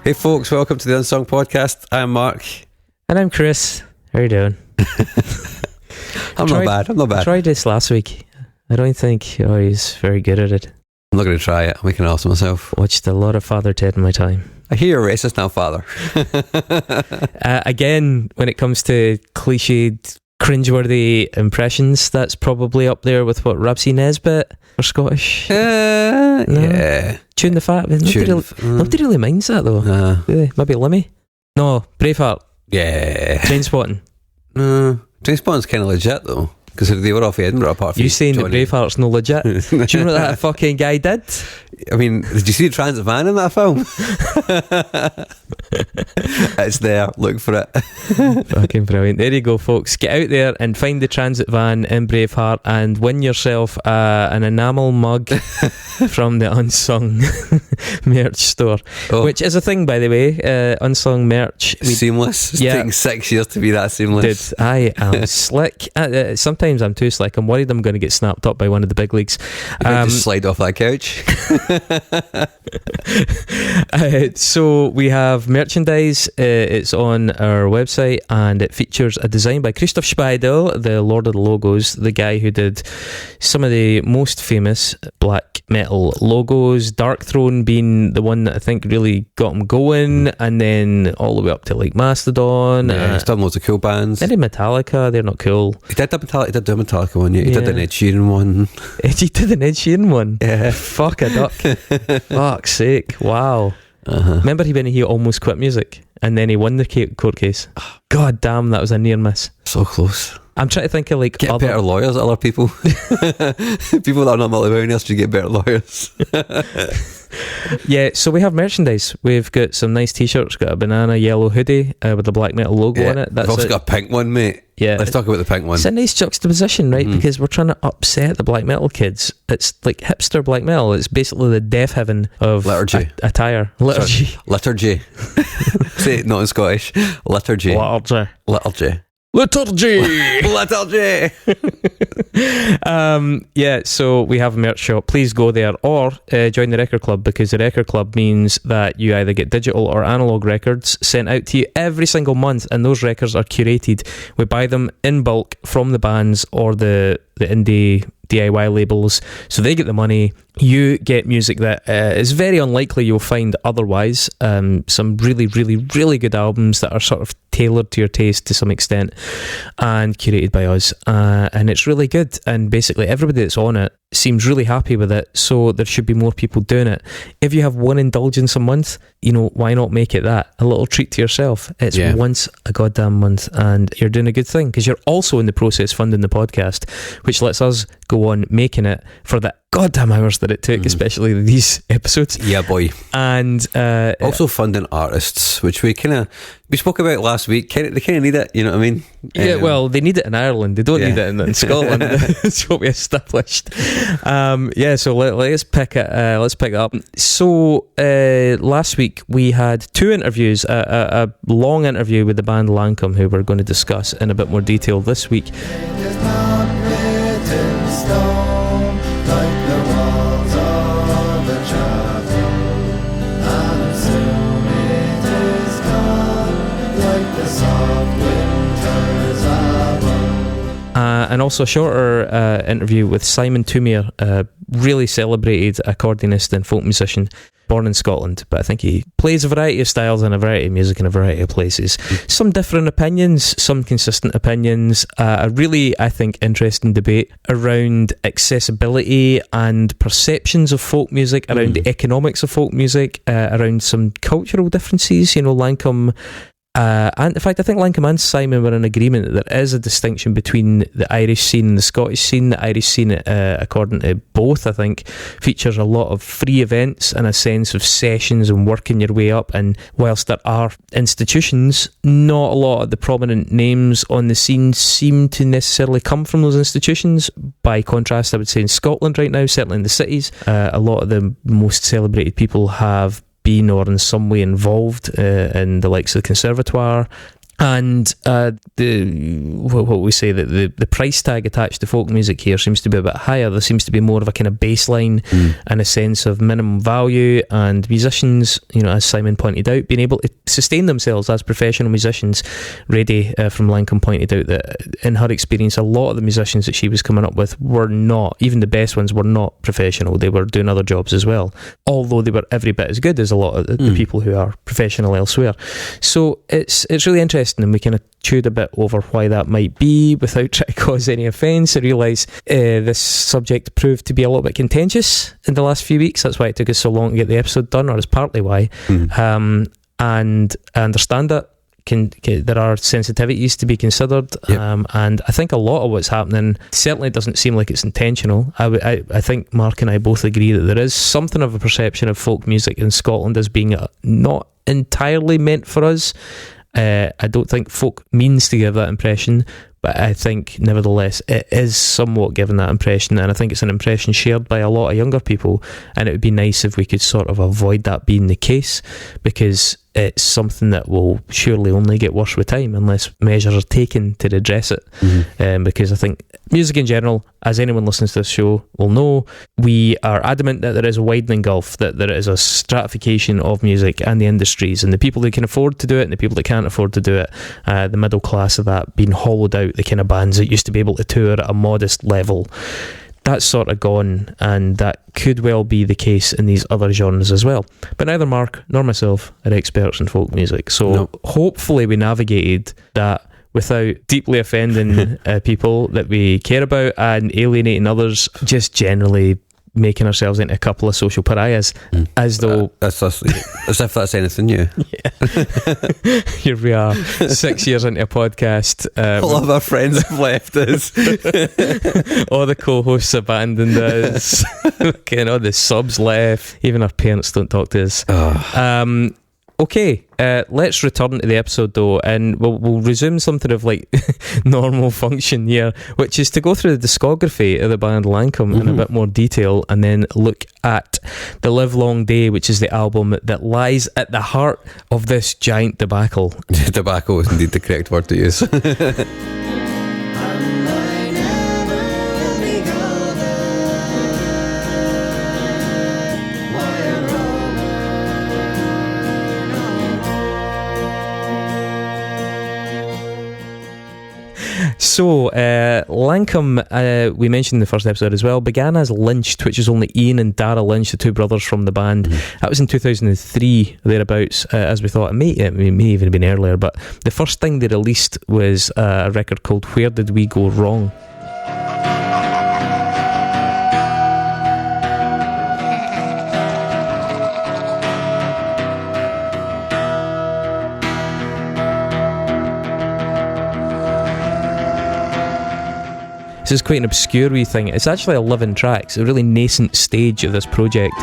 Hey folks, welcome to the Unsung Podcast. I'm Mark. And I'm Chris. How are you doing? I'm not bad. I tried this last week. I don't think he's very good at it. I'm not going to try it. I'm making an ass of myself. Watched a lot of Father Ted in my time. I hear you're racist now, Father. Again, when it comes to cliched, cringeworthy impressions, that's probably up there with what Rapsy Nesbitt or Scottish. No? Yeah. Tune the Fat. Nobody really minds that though. Really? Maybe Lemmy? No, Braveheart. Yeah. Trainspotting. Trainspotting's kind of legit though, because they were off Edinburgh apart from you saying Johnny. that Braveheart's no legit? Do you know what that fucking guy did? I mean, did you see the transit van in that film? It's there, look for it. Fucking brilliant. There you go, folks. Get out there and find the transit van in Braveheart and win yourself an enamel mug from the Unsung merch store, which is a thing, by the way. Unsung merch. Seamless. It's taking 6 years to be that seamless. Dude, I am slick. Sometimes I'm too slick. I'm worried I'm going to get snapped up by one of the big leagues. Just slide off that couch. So we have merchandise. It's on our website and it features a design by Christoph Speidel, the Lord of the Logos, the guy who did some of the most famous black metal logos, Dark Throne being the one that I think really got him going, and then all the way up to like Mastodon. Yeah, he's done loads of cool bands. Then Metallica, they're not cool. He did do a Metallica one, yeah. He did an Ed Sheeran one. He did an Ed Sheeran one? Yeah. Fuck a duck. Fuck's sake. Wow. Remember when he almost quit music and then he won the court case? God damn, that was a near miss. So close. I'm trying to think of like get better lawyers, other people. People that are not multi-millionaires should get better lawyers. Yeah, so we have merchandise. We've got some nice t-shirts, got a banana yellow hoodie with the black metal logo on it. We've also got a pink one, mate. Yeah, let's talk about the pink one. It's a nice juxtaposition, right? Because we're trying to upset the black metal kids. It's like hipster black metal. It's basically the death heaven of liturgy. Attire. Liturgy. Say it not in Scottish. Liturgy. Yeah, so we have a merch shop. Please go there or join the record club, because the record club means that you either get digital or analog records sent out to you every single month, and those records are curated. We buy them in bulk from the bands or the indie DIY labels, so they get the money. You get music that is very unlikely you'll find otherwise. Some really, really, really good albums that are sort of tailored to your taste to some extent and curated by us, and it's really good, and basically everybody that's on it seems really happy with it, so there should be more people doing it. If you have one indulgence a month, why not make it that? A little treat to yourself. It's once a goddamn month, and you're doing a good thing, because you're also in the process funding the podcast, which lets us go on making it for the goddamn hours that it took, especially these episodes. Yeah, boy. And also funding artists, which we spoke about last week. They kind of need it, you know what I mean? Yeah, well, they need it in Ireland. They don't need it in Scotland. That's what we established. So let's pick it. Let's pick it up. So last week we had two interviews. A long interview with the band Lankum, who we're going to discuss in a bit more detail this week. And also a shorter interview with Simon Tumier, a really celebrated accordionist and folk musician, born in Scotland, but I think he plays a variety of styles and a variety of music in a variety of places. Some different opinions, some consistent opinions, a really, I think, interesting debate around accessibility and perceptions of folk music, around the economics of folk music, around some cultural differences. Lankum... and in fact, I think Lankum and Simon were in agreement that there is a distinction between the Irish scene and the Scottish scene. The Irish scene, according to both, I think, features a lot of free events and a sense of sessions and working your way up. And whilst there are institutions, not a lot of the prominent names on the scene seem to necessarily come from those institutions. By contrast, I would say in Scotland right now, certainly in the cities, a lot of the most celebrated people have been or in some way involved in the likes of the Conservatoire, And what we say, that the price tag attached to folk music here seems to be a bit higher. There seems to be more of a kind of baseline and a sense of minimum value, and musicians, as Simon pointed out, being able to sustain themselves as professional musicians. Rady from Lankum pointed out that in her experience, a lot of the musicians that she was coming up with were not, even the best ones were not professional. They were doing other jobs as well, although they were every bit as good as a lot of the people who are professional elsewhere. So it's really interesting, and we kind of chewed a bit over why that might be without trying to cause any offence. I realise this subject proved to be a little bit contentious in the last few weeks. That's why it took us so long to get the episode done, or it's partly why. And I understand that there are sensitivities to be considered, and I think a lot of what's happening certainly doesn't seem like it's intentional. I think Mark and I both agree that there is something of a perception of folk music in Scotland as being not entirely meant for us. I don't think folk means to give that impression, but I think nevertheless it is somewhat given that impression, and I think it's an impression shared by a lot of younger people, and it would be nice if we could sort of avoid that being the case, because it's something that will surely only get worse with time unless measures are taken to redress it. Because I think music in general, as anyone listens to this show will know, we are adamant that there is a widening gulf, that there is a stratification of music and the industries, and the people that can afford to do it and the people that can't afford to do it, the middle class of that being hollowed out, the kind of bands that used to be able to tour at a modest level. That's sort of gone, and that could well be the case in these other genres as well. But neither Mark nor myself are experts in folk music, so hopefully we navigated that without deeply offending people that we care about and alienating others, just generally making ourselves into a couple of social pariahs, as though as if that's anything new. Here we are, 6 years into a podcast. All of our friends have left us. All the co-hosts abandoned us. All the subs left. Even our parents don't talk to us. Okay, let's return to the episode though, and we'll resume something of like normal function here, which is to go through the discography of the band Lankum in a bit more detail, and then look at the Livelong Day, which is the album that lies at the heart of this giant debacle. Debacle is indeed the correct word to use. So, Lankum, we mentioned in the first episode as well, began as Lynched, which is only Ian and Dara Lynch, the two brothers from the band. That was in 2003, thereabouts, as we thought. It may even have been earlier, but the first thing they released was a record called Where Did We Go Wrong? This is quite an obscure wee thing. It's actually 11 tracks, a really nascent stage of this project.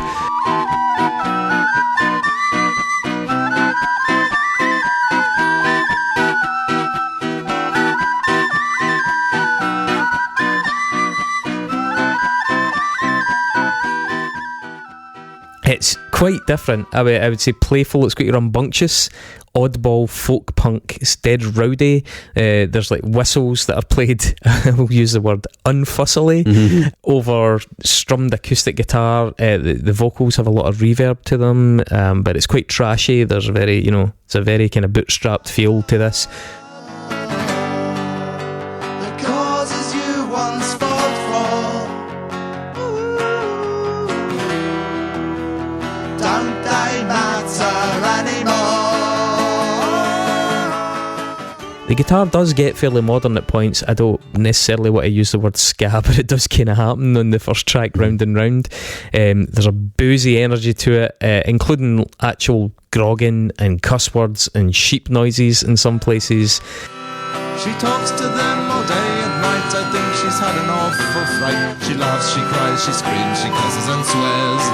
It's quite different. I would say playful. It's quite rambunctious, oddball folk punk. It's dead rowdy. There's like whistles that are played, we'll use the word unfussily, over strummed acoustic guitar. The vocals have a lot of reverb to them, but it's quite trashy. There's a very, it's a very kind of bootstrapped feel to this. The guitar does get fairly modern at points. I don't necessarily want to use the word ska, but it does kind of happen on the first track, Round and Round. There's a boozy energy to it, including actual grogging and cuss words and sheep noises in some places. She talks to them all day and night. I think she's had an awful fright. She laughs, she cries, she screams, she cusses and swears.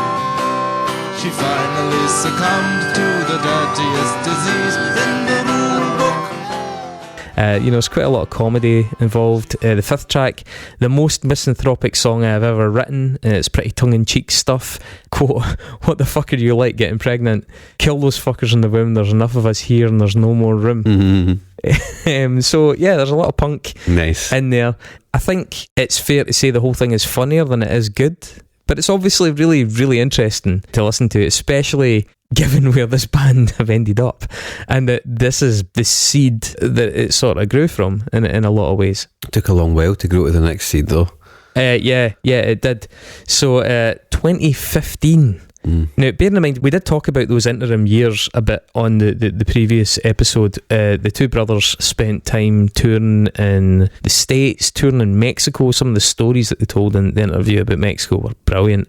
She finally succumbed to the dirtiest disease in the rule book. There's quite a lot of comedy involved. The fifth track, the most misanthropic song I've ever written. It's pretty tongue-in-cheek stuff. Quote, what the fuck are you like getting pregnant? Kill those fuckers in the womb. There's enough of us here and there's no more room. So yeah, there's a lot of punk in there. I think it's fair to say the whole thing is funnier than it is good, but it's obviously really, really interesting to listen to, especially given where this band have ended up, and that this is the seed that it sort of grew from in a lot of ways. It took a long while to grow to the next seed though. Yeah, it did. So 2015. Now, bearing in mind, we did talk about those interim years a bit on the previous episode. The two brothers spent time touring in the States, touring in Mexico. Some of the stories that they told in the interview about Mexico were brilliant.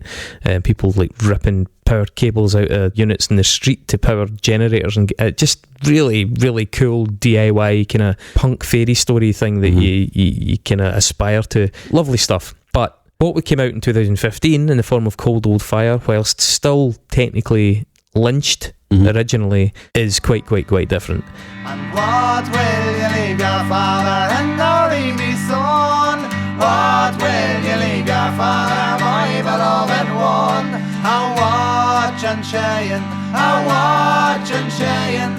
People like ripping power cables out of units in the street to power generators, and just really, really cool DIY kind of punk fairy story thing that you kind of aspire to. Lovely stuff. But what came out in 2015 in the form of Cold Old Fire, whilst still technically lynched originally, is quite different. And what will you leave your father and only me son? What will you leave your father, my beloved one? I'll watch and Cheyenne, I'll watch and Cheyenne.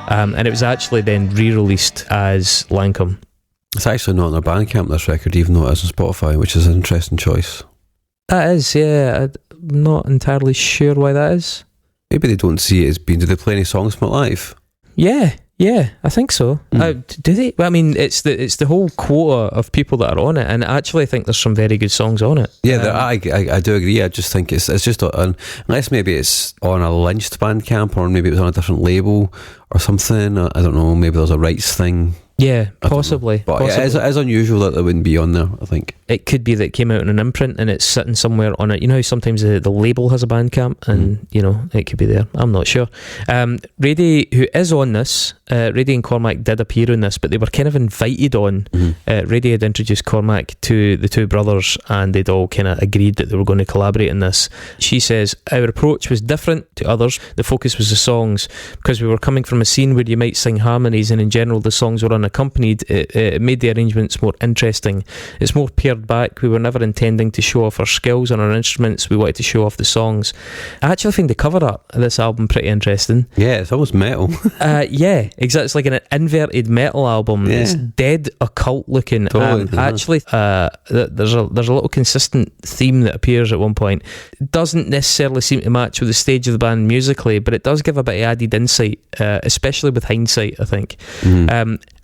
And it was actually then re-released as Lankum. It's actually not on their Bandcamp, this record, even though it is on Spotify, which is an interesting choice. That is, yeah. I'm not entirely sure why that is. Maybe they don't see it as being... Do they play any songs from it live? Yeah, I think so. Do they? Well, I mean, it's the whole quota of people that are on it, and actually I think there's some very good songs on it. Yeah, I do agree. I just think it's just unless maybe it's on a lynched Bandcamp, or maybe it was on a different label or something. I don't know. Maybe there's a rights thing. Yeah, possibly. But it is unusual that it wouldn't be on there, I think. It could be that it came out in an imprint and it's sitting somewhere on it. You know how sometimes the label has a Bandcamp, and it could be there. I'm not sure. Rady, who is on this, Rady and Cormac did appear on this, but they were kind of invited on. Rady had introduced Cormac to the two brothers, and they'd all kind of agreed that they were going to collaborate in this. She says, our approach was different to others. The focus was the songs, because we were coming from a scene where you might sing harmonies, and in general the songs were unaccompanied. It made the arrangements more interesting. It's more pared back. We were never intending to show off our skills on our instruments. We wanted to show off the songs. I actually think the cover art of this album pretty interesting. Yeah, it's almost metal. Yeah, exactly. It's like an inverted metal album. Yeah. It's dead occult looking. Totally, actually, there's a little consistent theme that appears at one point. It doesn't necessarily seem to match with the stage of the band musically, but it does give a bit of added insight, especially with hindsight, I think.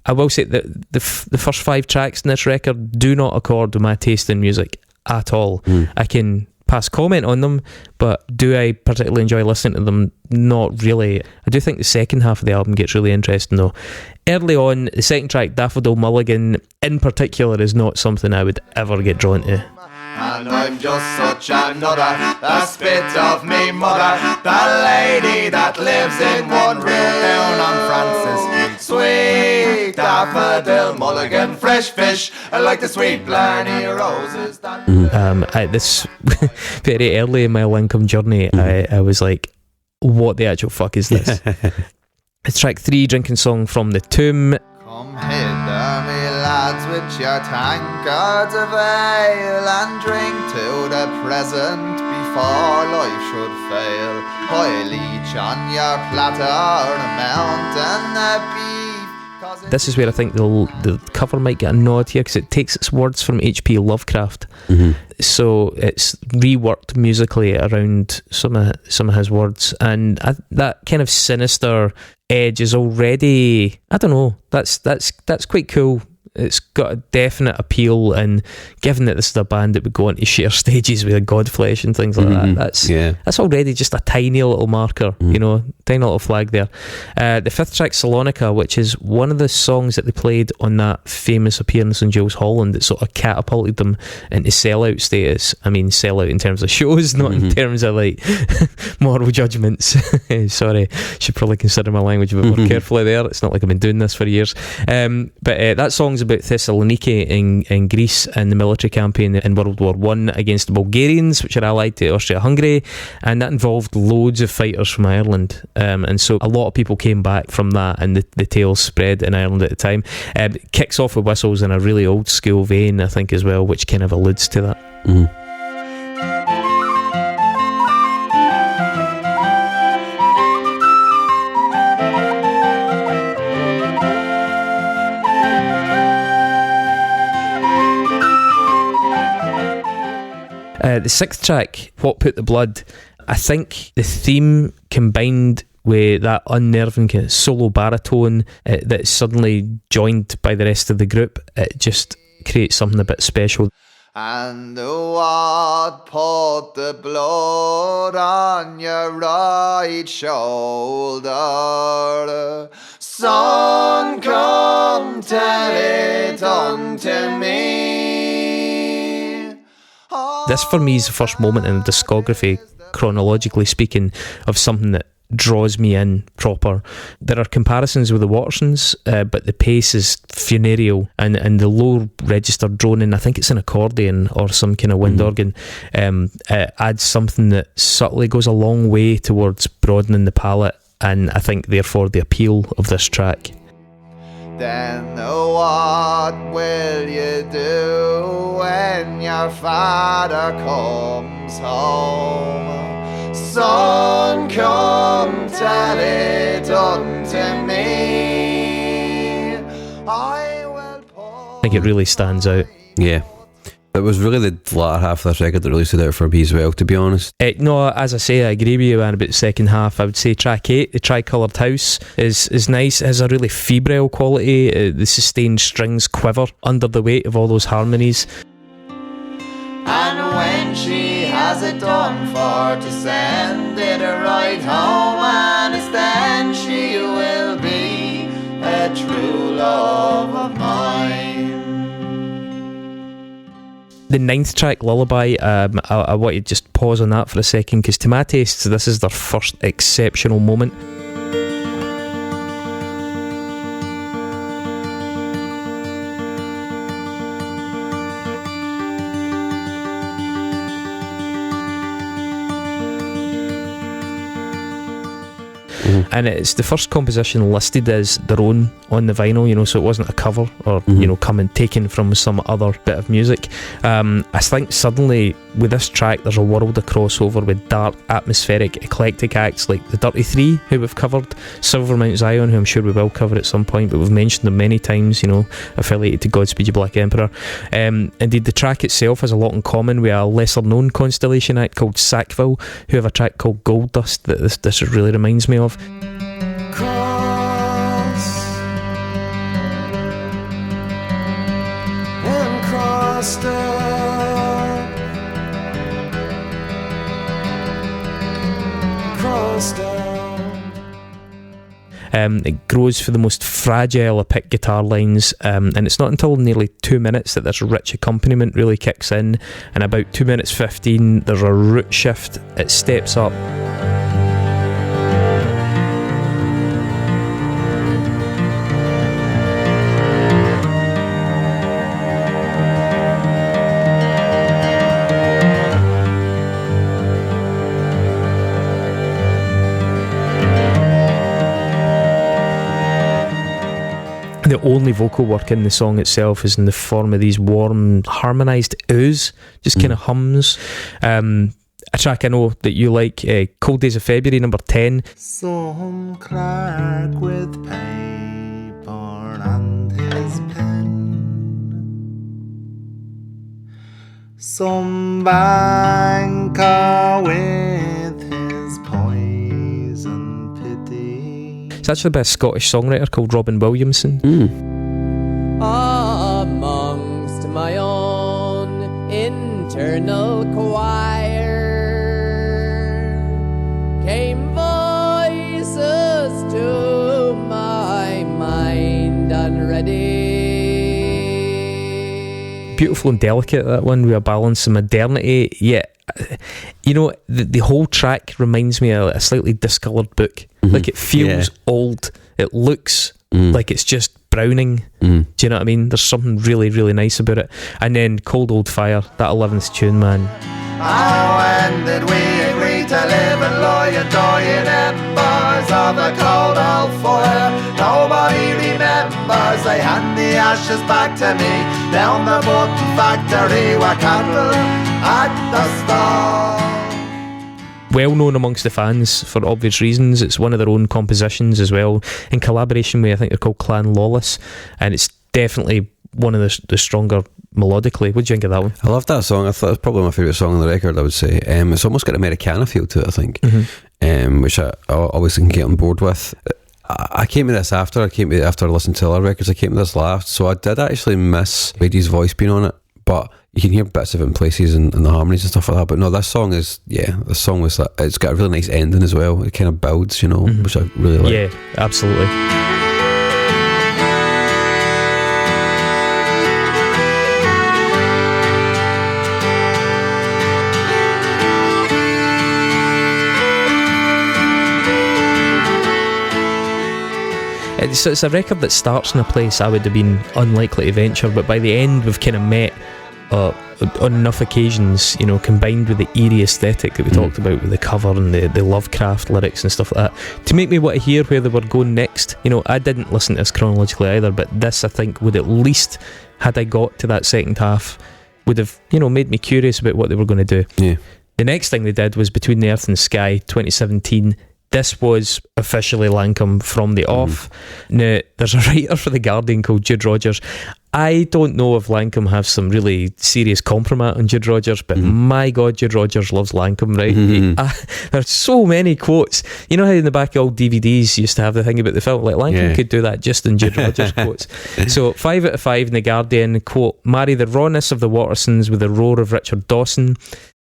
I will say that the first 5 tracks in this record do not accord with my taste in music at all. I can pass comment on them, but do I particularly enjoy listening to them? Not really. I do think the second half of the album gets really interesting though. Early on, the second track, Daffodil Mulligan, in particular, is not something I would ever get drawn to. And I'm just such another, the spit of me mother, the lady that lives in one room down on Francis Street. Sweet daffodil mulligan, fresh fish, like the sweet Blarney roses. This very early in my Lankum journey, I was like, what the actual fuck is this? It's track 3, Drinking Song from the Tomb. Come hither, me lads, with your tankards of ale, and drink to the present before life should fail. I'll each on your platter a mountain of beef. This is where I think the cover might get a nod here, because it takes its words from H.P. Lovecraft. So it's reworked musically around some of his words, and that kind of sinister edge is already, I don't know, that's quite cool. It's got a definite appeal, and given that this is a band that would go on to share stages with Godflesh and things like that, that's already just a tiny little marker, tiny little flag there. The 5th track, Salonica, which is one of the songs that they played on that famous appearance on Jules Holland that sort of catapulted them into sellout status. I mean, sellout in terms of shows, not in terms of like moral judgments. Sorry, should probably consider my language a bit more carefully there. It's not like I've been doing this for years. But that song's about Thessaloniki in Greece and the military campaign in World War I against the Bulgarians, which are allied to Austria-Hungary, and that involved loads of fighters from Ireland. and so a lot of people came back from that, and the tales spread in Ireland at the time. It kicks off with whistles in a really old school vein, I think, as well, which kind of alludes to that. Mm. The sixth track, What Put the Blood, I think the theme combined with that unnerving kind of solo baritone that's suddenly joined by the rest of the group, it just creates something a bit special. And what put the blood on your right shoulder? Son, come tell it unto me. This for me is the first moment in the discography, chronologically speaking, of something that draws me in proper. There are comparisons with the Watersons, but the pace is funereal, and the low register droning, I think it's an accordion or some kind of wind organ, adds something that subtly goes a long way towards broadening the palette, and I think therefore the appeal of this track. Then what will you do when your father comes home? Son, come tell it unto me. I think it really stands out. Yeah. It was really the latter half of this record that really stood out for me as well, to be honest. No, as I say, I agree with you, man, about the second half. I would say track 8, The Tricoloured House, is nice. It has a really febrile quality. The sustained strings quiver under the weight of all those harmonies. And when she has it done for to send it right home, and it's then she will be a true love of mine. The 9th track, Lullaby, I want to just pause on that for a second, because to my taste, this is their first exceptional moment. And it's the first composition listed as their own on the vinyl, so it wasn't a cover or taken from some other bit of music. I think suddenly with this track there's a world of crossover with dark, atmospheric, eclectic acts like the Dirty Three, who we've covered, Silver Mount Zion, who I'm sure we will cover at some point, but we've mentioned them many times, affiliated to Godspeed You Black Emperor. Indeed, the track itself has a lot in common with a lesser known Constellation act called Sackville, who have a track called Gold Dust that this really reminds me of. Cross and crossed up, crossed up. It grows for the most fragile of pick guitar lines, and it's not until nearly 2 minutes that this rich accompaniment really kicks in, and about 2 minutes 15 there's a root shift, it steps up. The only vocal work in the song itself is in the form of these warm, harmonised oohs, just kind of hums. A track I know that you like, Cold Days of February, number 10. Some clerk with paper and his pen, some banker with his poison pity. It's actually by a Scottish songwriter called Robin Williamson. Amongst my own internal choir came voices to my mind unready. Beautiful and delicate, that one, with a balance of modernity, yet the whole track reminds me of a slightly discoloured book. Like it feels old, it looks like it's just Browning. Do you know what I mean? There's something really, really nice about it. And then Cold Old Fire, that 11th tune, man. When did we agree to live in loyal, dying embers of a cold old fire. Nobody remembers they hand the ashes back to me down the button factory where cattle at the stall. Well known amongst the fans for obvious reasons. It's one of their own compositions as well, in collaboration with, I think they're called Clan Lawless, and it's definitely one of the stronger melodically. What do you think of that one? I love that song. I thought it's probably my favourite song on the record, I would say. It's almost got an Americana feel to it, I think, which I always can get on board with. I came to this after I listened to other records. I came to this last, so I did actually miss Lady's voice being on it, but you can hear bits of it in places and the harmonies and stuff like that. But no, this song was that. It's got a really nice ending as well. It kind of builds, which I really like. Yeah, absolutely. So it's a record that starts in a place I would have been unlikely to venture, but by the end we've kind of met on enough occasions, combined with the eerie aesthetic that we talked about with the cover and the Lovecraft lyrics and stuff like that, to make me want to hear where they were going next. I didn't listen to this chronologically either, but this, I think, would at least, had I got to that second half, would have made me curious about what they were going to do. Yeah. The next thing they did was Between the Earth and Sky, 2017. This was officially Lankum from the off. Now, there's a writer for The Guardian called Jude Rogers. I don't know if Lankum have some really serious compromise on Jude Rogers, but my God, Jude Rogers loves Lankum, right? There's so many quotes. You know how in the back of old DVDs you used to have the thing about the film? Like, Lankum could do that just in Jude Rogers quotes. So 5 out of 5 in The Guardian, quote, marry the rawness of the Wattersons with the roar of Richard Dawson.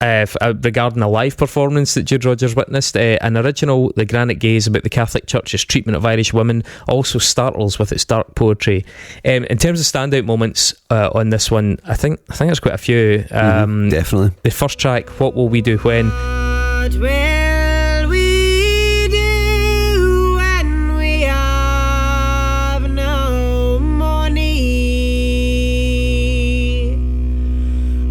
Regarding a live performance that Jude Rogers witnessed, an original, The Granite Gaze, about the Catholic Church's treatment of Irish women, also startles with its dark poetry. In terms of standout moments on this one, I think there's quite a few. Definitely. The first track, What Will We Do When? What will we do when we have no money?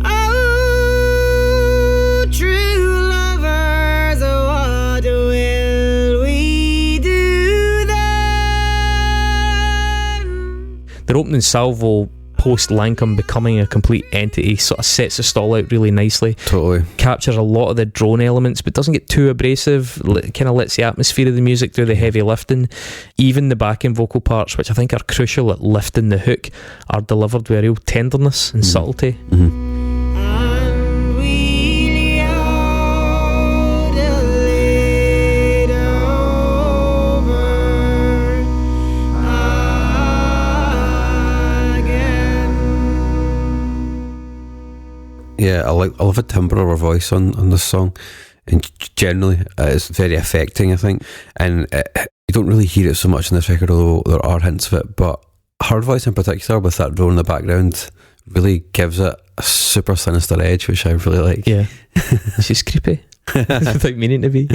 Oh, true lovers, what will we do then? Their opening salvo post Lankum becoming a complete entity sort of sets the stall out really nicely. Totally. Captures a lot of the drone elements but doesn't get too abrasive, kind of lets the atmosphere of the music do the heavy lifting. Even the backing vocal parts, which I think are crucial at lifting the hook, are delivered with a real tenderness and subtlety. And we yodel it over again. Yeah, I love the timbre of her voice on this song, and generally it's very affecting, I think, and you don't really hear it so much in this record, although there are hints of it, but her voice in particular with that drone in the background really gives it a super sinister edge, which I really like. Yeah. She's creepy without meaning to be.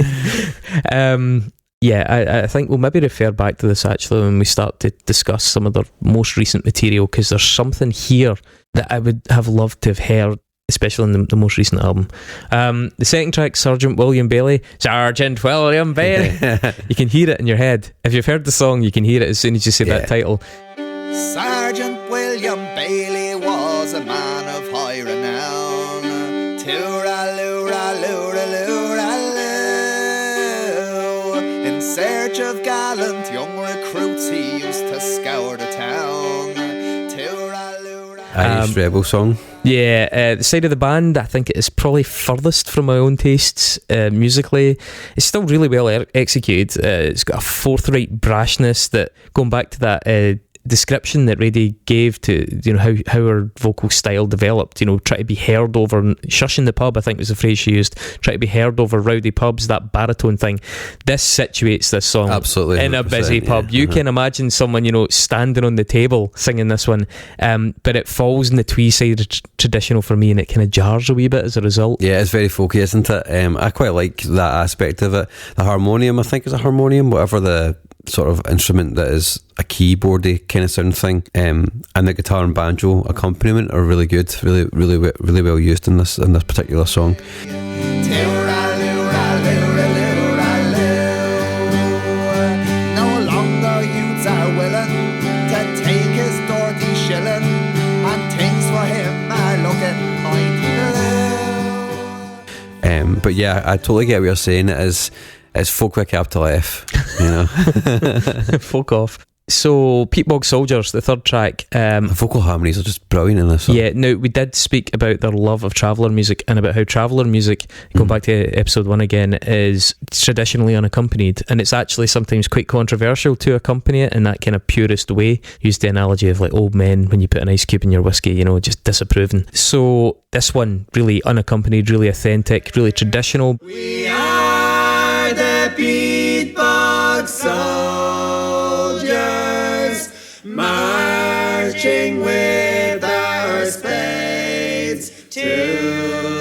I think we'll maybe refer back to this actually when we start to discuss some of their most recent material, because there's something here that I would have loved to have heard, especially in the most recent album. The second track, Sergeant William Bailey. Sergeant William Bailey. You can hear it in your head. If you've heard the song, you can hear it as soon as you say that title. Sergeant William Bailey was a man of high renown. Tooraloo-ra-loo-ra-loo-ra-loo. In search of gallant young recruits, he used to scour the town. Irish rebel song. Yeah, the side of the band, I think it is probably furthest from my own tastes musically. It's still really well executed. It's got a forthright brashness that, going back to that description that Radie gave to how her vocal style developed, try to be heard over, shushing the pub, I think was the phrase she used, try to be heard over rowdy pubs, that baritone thing. This situates this song absolutely in a busy pub. You can imagine someone standing on the table singing this one, but it falls in the twee-sided traditional for me, and it kind of jars a wee bit as a result. Yeah, it's very folky, isn't it? I quite like that aspect of it. The harmonium, I think is a harmonium, whatever the sort of instrument that is a keyboardy kind of sound thing, and the guitar and banjo accompaniment are really good, really well used in this particular song. But yeah, I totally get what you're saying. It's folk with a capital F, you know. Folk off. So, Peatbog Soldiers, the third track. The vocal harmonies are just brilliant in this song. Yeah, now we did speak about their love of Traveller music and about how Traveller music, going back to episode 1 again, is traditionally unaccompanied, and it's actually sometimes quite controversial to accompany it in that kind of purist way. Use the analogy of like old men when you put an ice cube in your whiskey, you know, just disapproving. So this one, really unaccompanied, really authentic, really traditional. We are the Peatbog Soldiers, marching with our spades to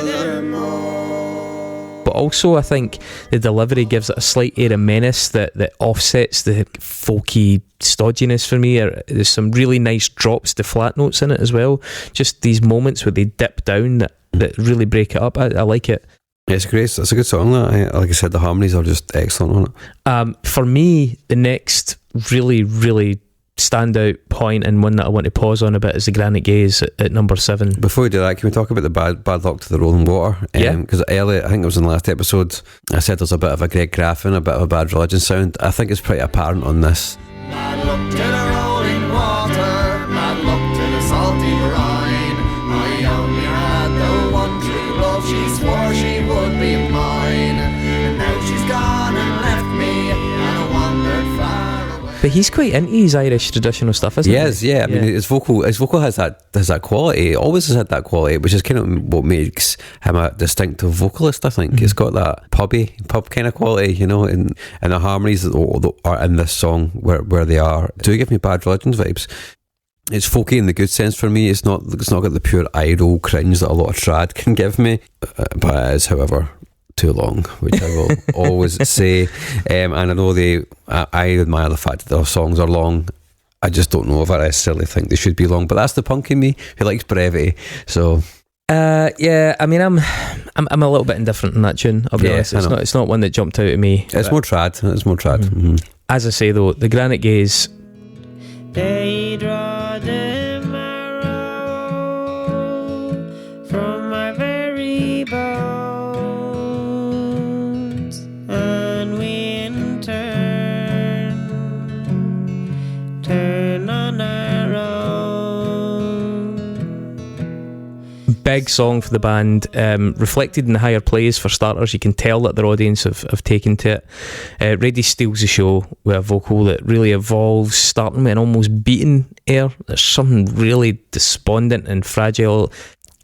the moon. But also I think the delivery gives it a slight air of menace that offsets the folky stodginess for me. There's some really nice drops to flat notes in it as well. Just these moments where they dip down that really break it up. I like it. Yeah, it's great. It's a good song. Like I said, the harmonies are just excellent on it. For me, the next really, really standout point and one that I want to pause on a bit is the Granite Gaze at number 7. Before we do that, can we talk about the bad luck to the rolling water? Yeah. Because earlier, I think it was in the last episode, I said there's a bit of a Greg Graffin, a bit of a Bad Religion sound. I think it's pretty apparent on this. Bad luck to the rolling water, bad luck to the salty brine. I only had the one true love, she swore she would be mine. And now she's gone and left me, and I wandered far away. But he's quite into his Irish traditional stuff, isn't he? He is, yeah. I mean, his vocal has that quality. It always has had that quality, which is kind of what makes him a distinctive vocalist, I think. He's got that pub kind of quality, you know, and the harmonies that are in this song where they are do give me Bad Religion vibes. It's folky in the good sense for me. It's not got the pure idle cringe that a lot of trad can give me, but it is, however, too long, which I will always say. And I know I admire the fact that their songs are long. I just don't know if I necessarily think they should be long, but that's the punk in me who likes brevity. So yeah, I mean, I'm a little bit indifferent in that tune. I'll be honest. It's not one that jumped out at me. It's more trad. Mm-hmm. As I say though, the Granite Gaze. They draw the marrow from my very bones, and we in turn on our own. Big song for the band, reflected in the higher plays for starters. You can tell that their audience have taken to it. Reddy steals the show with a vocal that really evolves, starting with an almost beaten air. There's something really despondent and fragile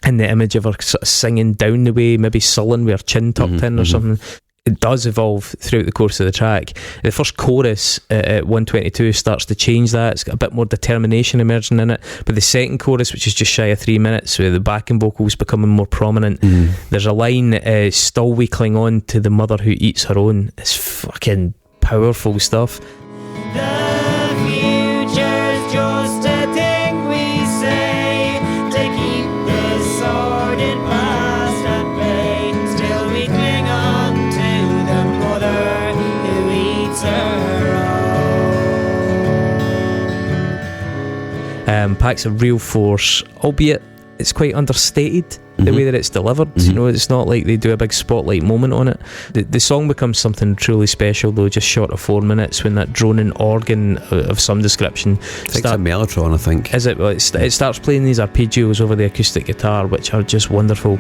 in the image of her sort of singing down the way, maybe sullen with her chin tucked in or something. It does evolve throughout the course of the track. The first chorus at 122 starts to change that. It's got a bit more determination emerging in it. But the second chorus, which is just shy of 3 minutes, with the backing vocals becoming more prominent, there's a line, still we cling on to the mother who eats her own. It's fucking powerful stuff. The future's just a thing we say to keep the sordid past at bay. Still we cling on to the mother who eats her own. Packs a real force, albeit it's quite understated the way that it's delivered. You know, it's not like they do a big spotlight moment on it. The song becomes something truly special though, just short of 4 minutes, when that droning organ of some description it's a mellotron, I think. Is it? Well, it starts playing these arpeggios over the acoustic guitar, which are just wonderful.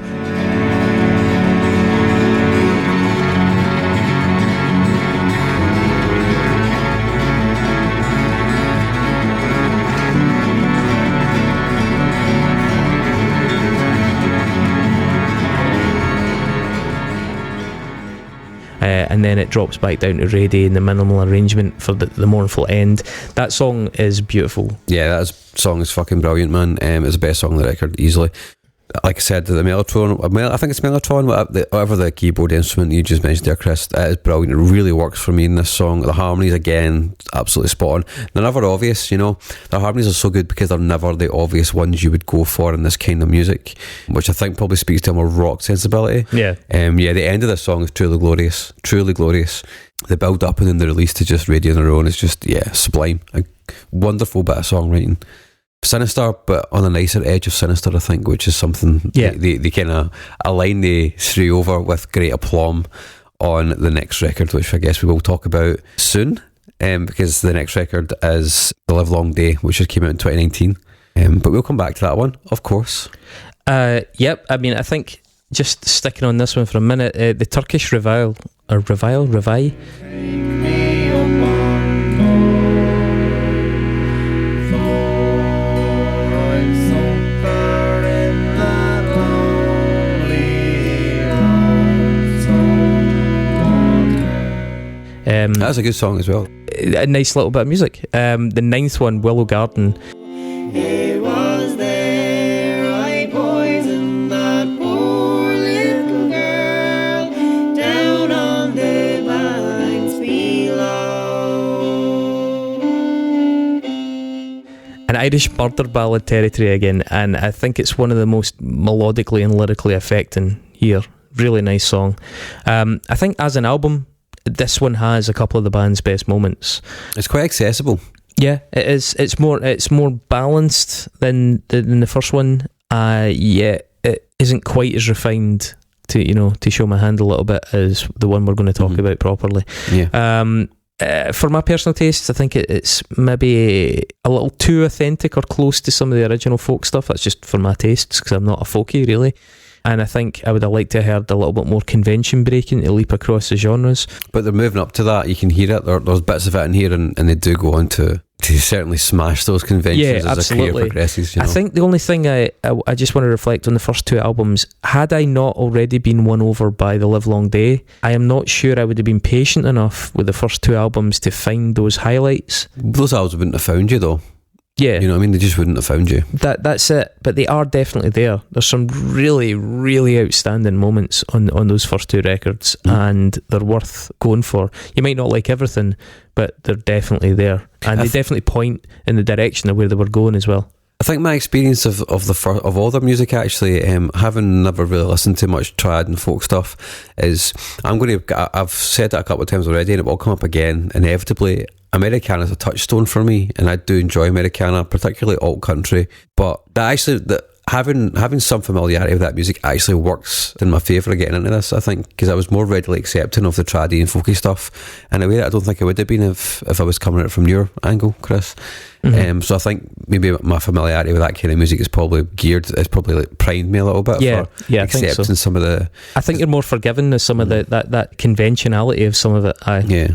And then it drops back down to Reddy and the minimal arrangement for the mournful end. That song is beautiful. Yeah, that song is fucking brilliant, man. It's the best song on the record, easily. Like I said, the mellotron, I think it's mellotron, whatever the keyboard instrument you just mentioned there, Chris, it is brilliant. It really works for me in this song. The harmonies, again, absolutely spot on. They're never obvious, you know. The harmonies are so good because they're never the obvious ones you would go for in this kind of music, which I think probably speaks to a more rock sensibility. Yeah. The end of this song is truly glorious. Truly glorious. The build up and then the release to just Radio on their own is just, sublime. A wonderful bit of songwriting. sinister, but on a nicer edge of sinister, I think, which is something they kind of a line they threw over with great aplomb on the next record, which I guess we will talk about soon, because the next record is The Livelong Day, which just came out in 2019. But we'll come back to that one, of course. Yep, I mean, I think just sticking on this one for a minute, the Turkish Revai. That's a good song as well. A nice little bit of music. The ninth one, Willow Garden. It was there I poisoned that poor little girl down on the banks below. An Irish murder ballad territory again, and I think it's one of the most melodically and lyrically affecting here. Really nice song. I think as an album, this one has a couple of the band's best moments. It's quite accessible. Yeah, it is. It's more balanced than the first one. Yeah, it isn't quite as refined to show my hand a little bit as the one we're going to talk about properly. Yeah. For my personal tastes, I think it's maybe a little too authentic or close to some of the original folk stuff. That's just for my tastes, because I'm not a folkie really. And I think I would have liked to have heard a little bit more convention breaking to leap across the genres. But they're moving up to that. You can hear it. There's bits of it in here, and they do go on to certainly smash those conventions as their career progresses. I think the only thing I just want to reflect on the first two albums, had I not already been won over by The Livelong Day, I am not sure I would have been patient enough with the first two albums to find those highlights. Those albums wouldn't have found you though. Yeah. You know what I mean? They just wouldn't have found you. That's it. But they are definitely there. There's some really, really outstanding moments on those first two records, and they're worth going for. You might not like everything, but they're definitely there. And they definitely point in the direction of where they were going as well. I think my experience of all their music, actually, having never really listened to much trad and folk stuff, is I've said that a couple of times already, and it will come up again inevitably. Americana is a touchstone for me, and I do enjoy Americana, particularly alt country. But having some familiarity with that music actually works in my favour of getting into this, I think, because I was more readily accepting of the traddy and folky stuff in a way that I don't think I would have been if I was coming at it from your angle, Chris. So I think maybe my familiarity with that kind of music is probably primed me a little bit for accepting I think so. some of the... I think you're more forgiving of some of that conventionality of some of it. Yeah.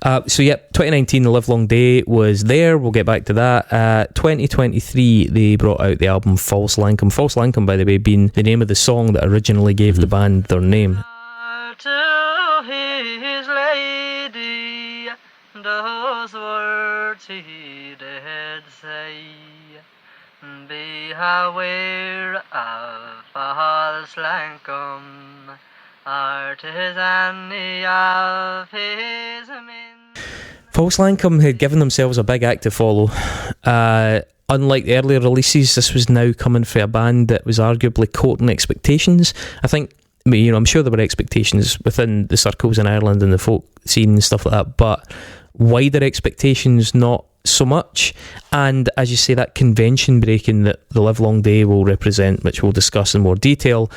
2019, The Livelong Day was there. We'll get back to that. 2023, they brought out the album False Lankum. False Lankum, by the way, being the name of the song that originally gave the band their name. To his lady, those words he did say, beware of False Lankum, artisan of his men. False Lankum had given themselves a big act to follow. Unlike the earlier releases, this was now coming for a band that was arguably courting expectations. I think, I'm sure there were expectations within the circles in Ireland and the folk scene and stuff like that, but wider expectations, not so much. And as you say, that convention breaking that The Livelong Day will represent, which we'll discuss in more detail,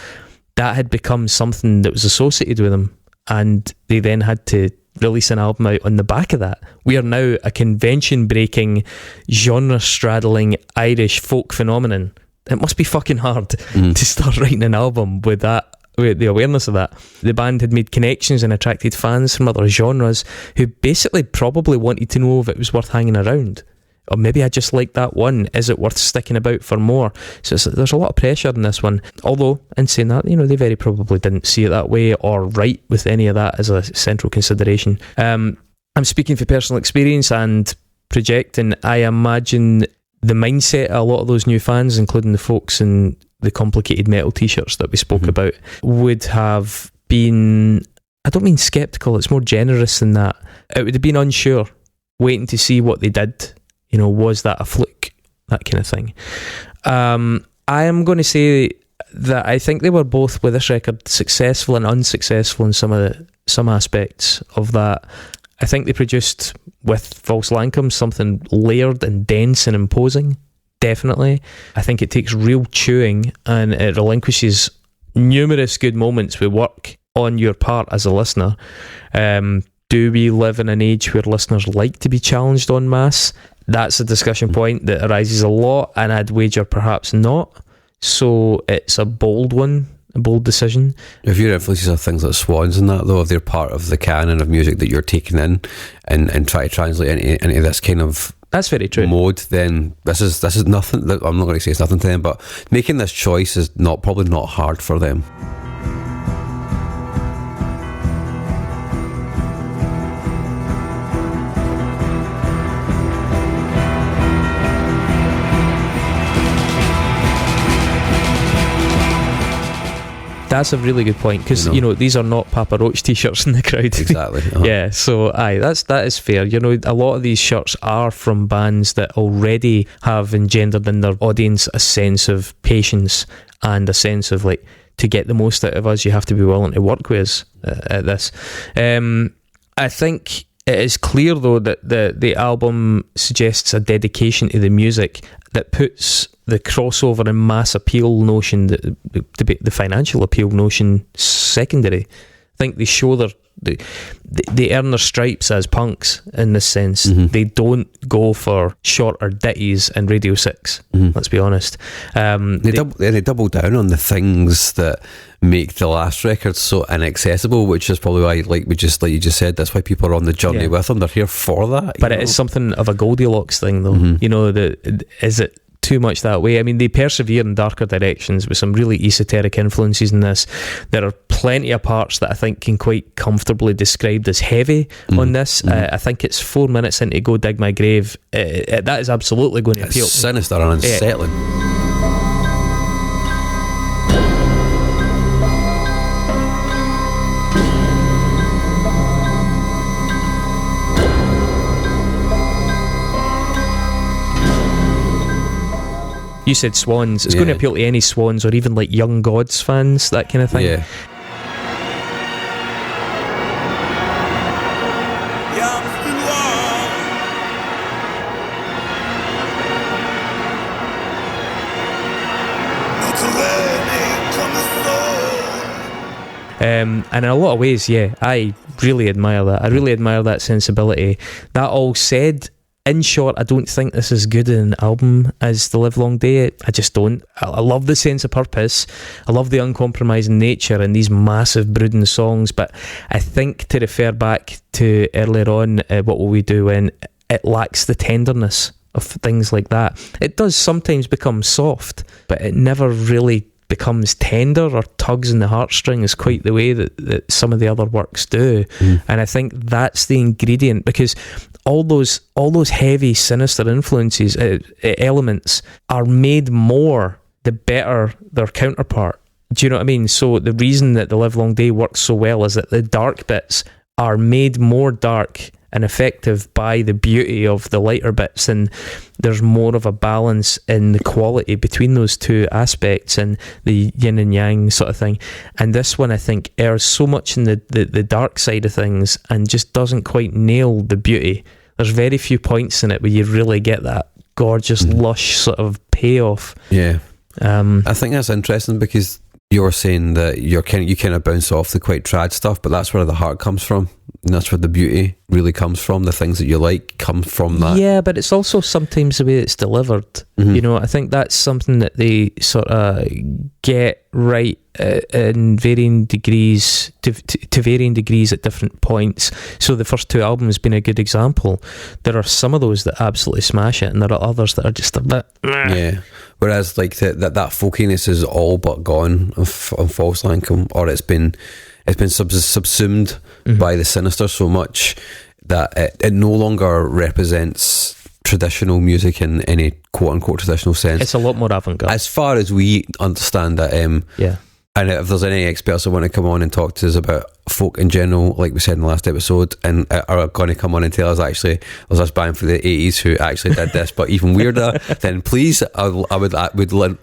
that had become something that was associated with them, and they then had to release an album out on the back of that. We are now a convention breaking, genre straddling Irish folk phenomenon. It must be fucking hard to start writing an album with the awareness of that. The band had made connections and attracted fans from other genres who basically probably wanted to know if it was worth hanging around. Or maybe I just like that one. Is it worth sticking about for more? So there's a lot of pressure in this one. Although, in saying that, they very probably didn't see it that way or write with any of that as a central consideration. I'm speaking for personal experience and projecting. I imagine the mindset of a lot of those new fans, including the folks in the complicated metal t-shirts that we spoke about, would have been, I don't mean sceptical, it's more generous than that. It would have been unsure, waiting to see what they did. Was that a fluke? That kind of thing. I am going to say that I think they were both, with this record, successful and unsuccessful in some aspects of that. I think they produced, with False Lankum, something layered and dense and imposing definitely. I think it takes real chewing, and it relinquishes numerous good moments with work on your part as a listener. Do we live in an age where listeners like to be challenged en masse? That's a discussion point that arises a lot, and I'd wager perhaps not. So it's a bold one, a bold decision. If your influences are things like Swans and that, though, if they're part of the canon of music that you're taking in and try to translate into this kind of that's very true mode, then this is nothing. I'm not going to say it's nothing to them, but making this choice is probably not hard for them. That's a really good point, because these are not Papa Roach t-shirts in the crowd. Exactly. Yeah, so that is fair. A lot of these shirts are from bands that already have engendered in their audience a sense of patience and a sense of, like, to get the most out of us, you have to be willing to work with us at this. I think it is clear, though, that the album suggests a dedication to the music that puts the crossover and mass appeal notion, the financial appeal notion, secondary. I think they show they earn their stripes as punks in this sense. Mm-hmm. They don't go for shorter ditties and Radio 6. Mm-hmm. Let's be honest. They double down on the things that make the last record so inaccessible, which is probably why, like you just said, that's why people are on the journey with them. They're here for that. But it is something of a Goldilocks thing, though. Mm-hmm. Is it too much that way? I mean, they persevere in darker directions with some really esoteric influences in this. There are plenty of parts that I think can quite comfortably described as heavy on this. I think it's 4 minutes into Go Dig My Grave. That is absolutely going to appeal. It's sinister and unsettling. You said Swans. It's going to appeal to any Swans or even like Young Gods fans, that kind of thing. Yeah. And in a lot of ways, I really admire that. I really admire that sensibility. That all said, in short, I don't think this is good an album as The Livelong Day. I just don't. I love the sense of purpose. I love the uncompromising nature in these massive brooding songs, but I think, to refer back to earlier on, What Will We Do When, it lacks the tenderness of things like that. It does sometimes become soft, but it never really becomes tender or tugs in the heartstrings quite the way that some of the other works do. And I think that's the ingredient, because all those heavy, sinister influences, elements, are made more the better their counterpart. Do you know what I mean? So the reason that The Livelong Day works so well is that the dark bits are made more dark and effective by the beauty of the lighter bits, and there's more of a balance in the quality between those two aspects and the yin and yang sort of thing. And this one, I think, errs so much in the dark side of things and just doesn't quite nail the beauty. There's very few points in it where you really get that gorgeous, lush sort of payoff. Yeah. I think that's interesting, because you're saying that you kind of bounce off the quite trad stuff, but that's where the heart comes from. And that's where the beauty really comes from. The things that you like come from that. Yeah, but it's also sometimes the way it's delivered. I think that's something that they sort of get right in varying degrees, to varying degrees at different points. So the first two albums being a good example. There are some of those that absolutely smash it, and there are others that are just a bit... Yeah. Whereas like that folkiness is all but gone on False Lankum, or it's been subsumed by the sinister so much that it no longer represents traditional music in any quote-unquote traditional sense. It's a lot more avant-garde. As far as we understand that, and if there's any experts that want to come on and talk to us about folk in general, like we said in the last episode, and are going to come on and tell us, actually, there's this band for the 80s who actually did this, but even weirder, then please, I would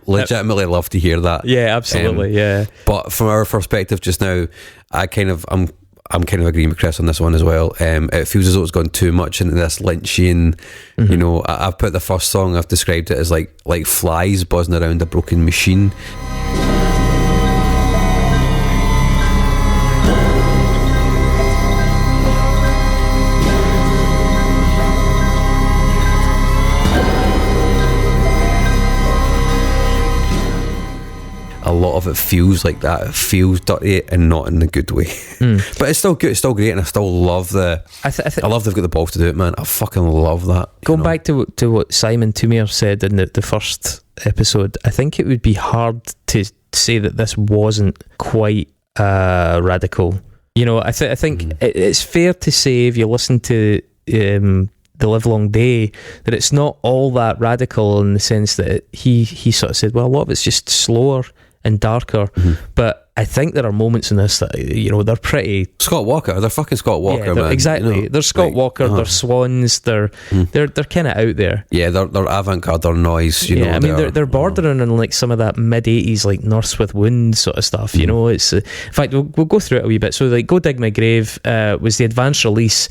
legitimately love to hear that. Yeah, absolutely, But from our perspective just now, I'm I'm kind of agreeing with Chris on this one as well. It feels as though it's gone too much into this Lynchian, you know, I've put the first song, I've described it as like flies buzzing around a broken machine. A lot of it feels like that. It feels dirty and not in a good way. But it's still good. It's still great, and I still love I love they've got the balls to do it, man. I fucking love that. Going back to what Simon Tumier said in the first episode, I think it would be hard to say that this wasn't quite radical. You know, I think it's fair to say, if you listen to the Livelong Day, that it's not all that radical, in the sense that he sort of said, well, a lot of it's just slower and darker, but I think there are moments in this that, you know, they're pretty Scott Walker. They're fucking Scott Walker, man. Exactly. You know, they're Scott Walker. They're Swans. They're kind of out there. Yeah, they're avant-garde. They're noise. You know, I mean, they're bordering on like some of that mid-80s like Nurse with Wounds sort of stuff. You know, it's in fact we'll go through it a wee bit. So like, Go Dig My Grave was the advanced release.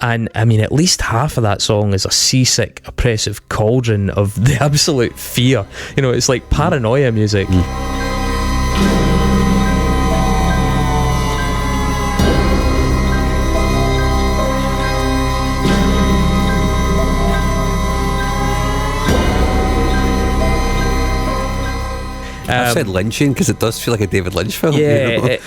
And I mean, at least half of that song is a seasick, oppressive cauldron of the absolute fear. You know, it's like paranoia music. I've said lynching because it does feel like a David Lynch film. Yeah, you know?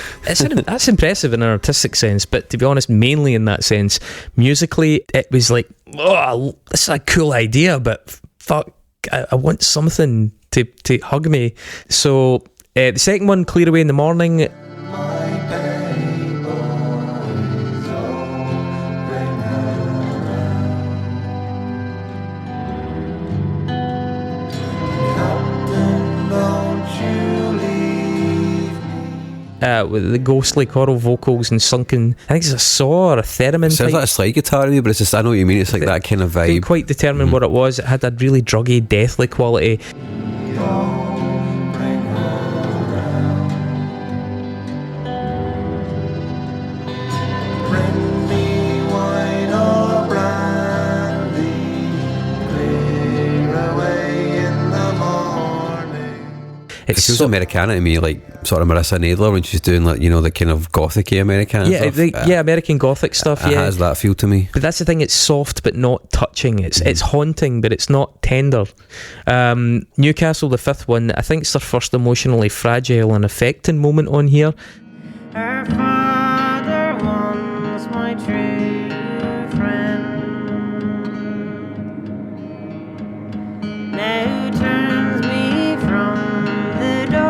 that's impressive in an artistic sense, but to be honest, mainly in that sense. Musically, it was like, oh, this is a cool idea, but fuck, I want something to hug me. So the second one, Clear Away in the Morning. With the ghostly choral vocals and sunken, I think it's a saw or a theremin. It sounds like a slide guitar to me, but it's just, I know what you mean. It's like that kind of vibe. Couldn't quite determine what it was. It had that really druggy, deathly quality. It feels Americana to me, like sort of Marissa Nadler when she's doing, like, you know, the kind of gothic-y Americana stuff. American gothic stuff. It has that feel to me. But that's the thing; it's soft but not touching. It's haunting, but it's not tender. Newcastle, the fifth one, I think it's their first emotionally fragile and affecting moment on here. Her father was my true friend. Now turns me from the door.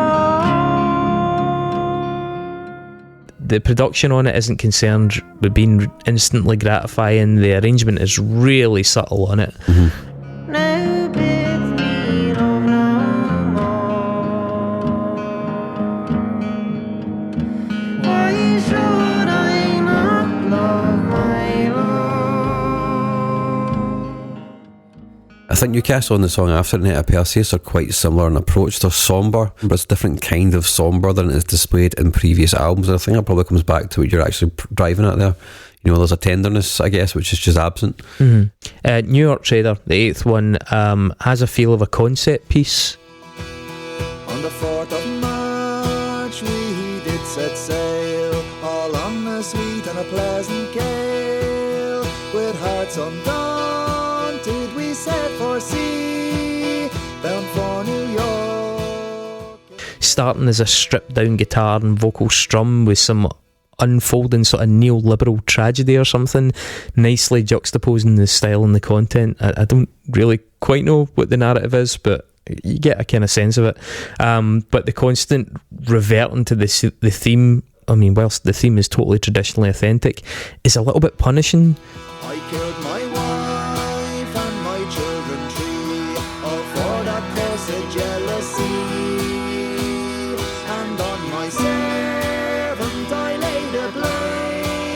The production on it isn't concerned with being instantly gratifying. The arrangement is really subtle on it. Now bids me love no more. Why should I not love my love? I think Newcastle and the song after it, Netta Perseus, are quite similar in approach. They're sombre, but it's a different kind of sombre than is displayed in previous albums. And I think it probably comes back to what you're actually driving at there. You know, there's a tenderness, I guess, which is just absent. New York Trader, the eighth one, has a feel of a concept piece. On the 4th of March we did set sail, all on a sweet and a pleasant gale. With hearts undaunted we set for sea, bound for New York. Starting as a stripped down guitar and vocal strum with some unfolding sort of neoliberal tragedy or something, nicely juxtaposing the style and the content. I don't really quite know what the narrative is, but you get a kind of sense of it. But the constant reverting to the theme, I mean, whilst the theme is totally traditionally authentic, is a little bit punishing. I killed my wife and my children three, all for that cursed jealousy. And on my servant I laid a blame.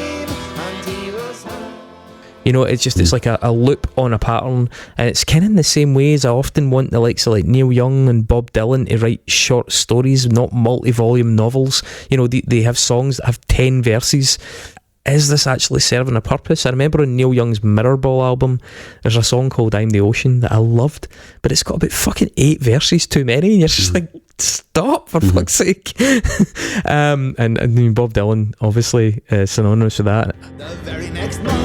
You know, it's just, it's like a loop on a pattern, and it's kind of in the same way as I often want the likes of like Neil Young and Bob Dylan to write short stories, not multi-volume novels. You know, they have songs that have 10 verses. Is this actually serving a purpose? I remember on Neil Young's Mirrorball album, there's a song called I'm the Ocean that I loved, but it's got about fucking 8 verses too many, and you're just like, stop, for fuck's sake. And Bob Dylan, obviously, synonymous with that. The very next morning,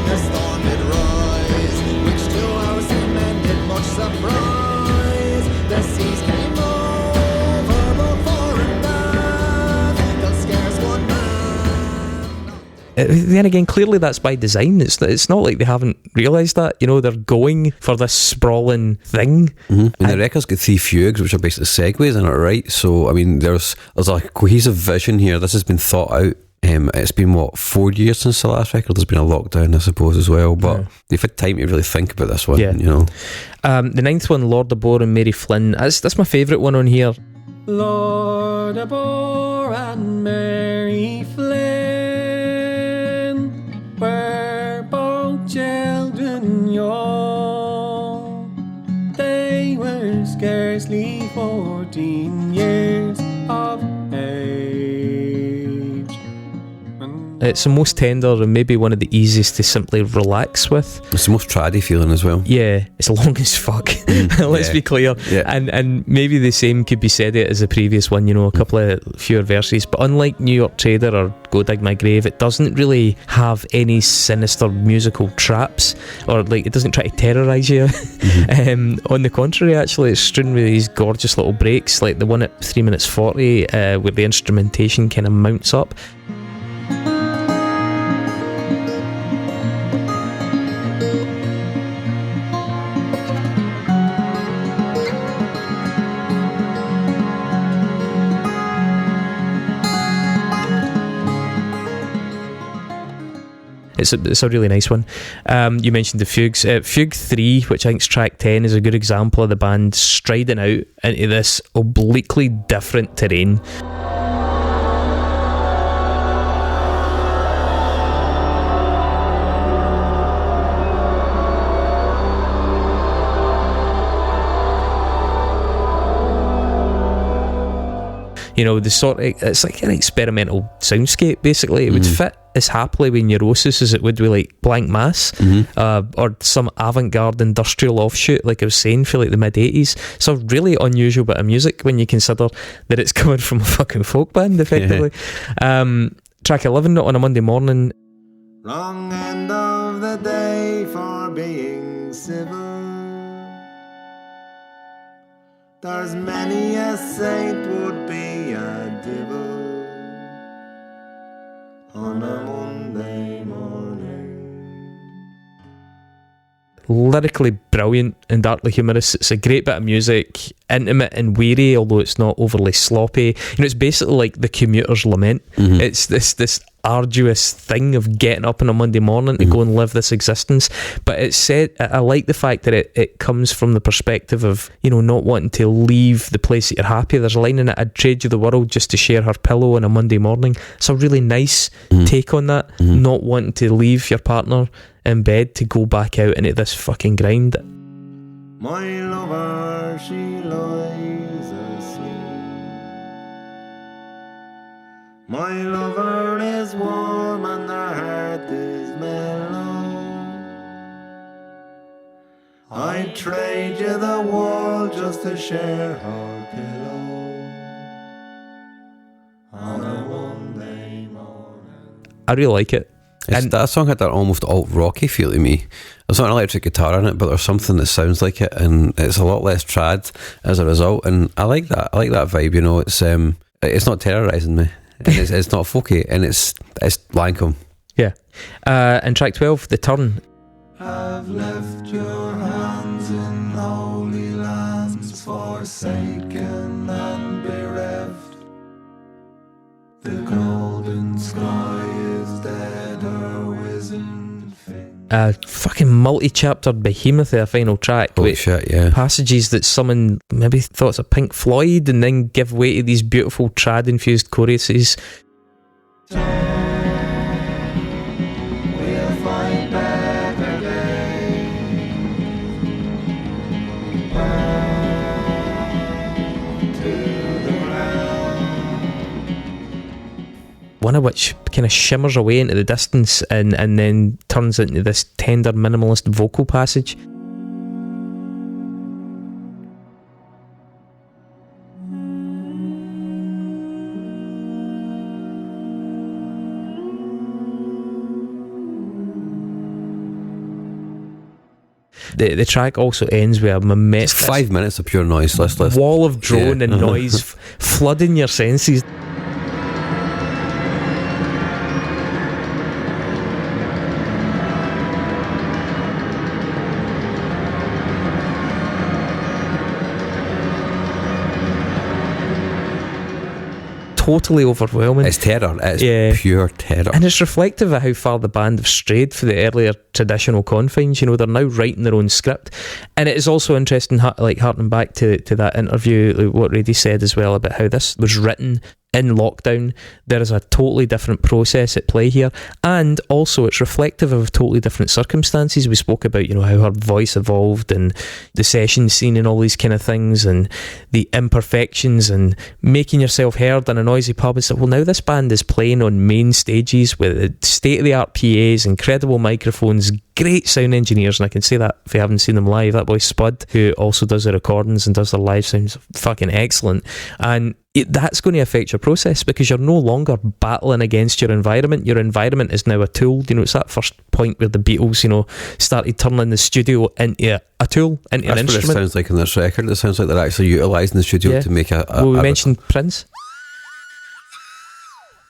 the storm did rise, which to our seamen did much surprise. The seas came over both fore and aft, till scarce one man. Then again, clearly that's by design. It's not like they haven't realised that. You know, they're going for this sprawling thing. And the record's got 3 fugues, which are basically segues in it, right? So, I mean, there's a cohesive vision here. This has been thought out. It's been, 4 years since the last record? There's been a lockdown, I suppose, as well. But they've had time to really think about this one, you know. The 9th one, Lord Abor and Mary Flynn. That's my favourite one on here. Lord Abor and Mary Flynn were both children young. They were scarcely 14 years of age. It's the most tender and maybe one of the easiest to simply relax with. It's the most traddy feeling as well. Yeah, it's long as fuck. Let's be clear. Yeah. And maybe the same could be said as the previous one, you know, a couple of fewer verses. But unlike New York Trader or Go Dig My Grave, it doesn't really have any sinister musical traps, or like it doesn't try to terrorise you. On the contrary, actually, it's strewn with these gorgeous little breaks, like the one at 3 minutes 40 where the instrumentation kind of mounts up. It's a really nice one. You mentioned the fugues. Fugue 3, which I think is track 10, is a good example of the band striding out into this obliquely different terrain. You know, it's like an experimental soundscape, basically. It would fit as happily with Neurosis as it would with like Blank Mass, or some avant-garde industrial offshoot, like I was saying, for like the mid-80s. It's a really unusual bit of music when you consider that it's coming from a fucking folk band, effectively. Track 11, On a Monday Morning. Wrong end of the day for being civil. There's many a saint would be a devil on a Monday morning. Lyrically brilliant and darkly humorous. It's a great bit of music, intimate and weary, although it's not overly sloppy. You know, it's basically like the commuter's lament. It's this arduous thing of getting up on a Monday morning to go and live this existence, but it's said, I like the fact that it comes from the perspective of, you know, not wanting to leave the place that you're happy. There's a line in it, I'd trade you the world just to share her pillow on a Monday morning. It's a really nice take on that, not wanting to leave your partner in bed to go back out into this fucking grind. My lover, she lies asleep. My lover is warm and her heart is mellow. I'd trade you the world just to share her pillow on a Monday morning. I really like it. And that song had that almost alt-rocky feel to me. There's not an electric guitar in it, but there's something that sounds like it, and it's a lot less trad as a result, and I like that. I like that vibe, you know. It's not terrorising me, and it's not folky, and it's Lankum. Yeah. And track 12, The Turn. I've left your hands in holy lands, forsaken and bereft. The golden sky is dead, her wizened face. Fucking multi-chapter behemoth, their final track. Holy shit, yeah. Passages that someone maybe thought it's a Pink Floyd and then give way to these beautiful trad-infused choruses. We'll find one of which kind of shimmers away into the distance and then turns into this tender minimalist vocal passage. The track also ends with a It's 5 minutes of pure noise. Let's wall of drone and noise flooding your senses. Totally overwhelming. It's terror. It's pure terror. And it's reflective of how far the band have strayed for the earlier traditional confines. You know, they're now writing their own script. And it is also interesting, like harking back to that interview, what Rady said as well about how this was written in lockdown. There is a totally different process at play here, and also it's reflective of totally different circumstances. We spoke about, you know, how her voice evolved and the session scene and all these kind of things, and the imperfections and making yourself heard in a noisy pub. It's like, well, now this band is playing on main stages with state-of-the-art PAs, incredible microphones, great sound engineers, and I can say that if you haven't seen them live. That boy Spud, who also does the recordings and does the live sounds, fucking excellent. And that's going to affect your process, because you're no longer battling against your environment. Your environment is now a tool. You know, it's that first point where the Beatles, you know, started turning the studio into a tool, into an instrument. That's what it sounds like in this record. It sounds like they're actually utilising the studio to make we mentioned Prince.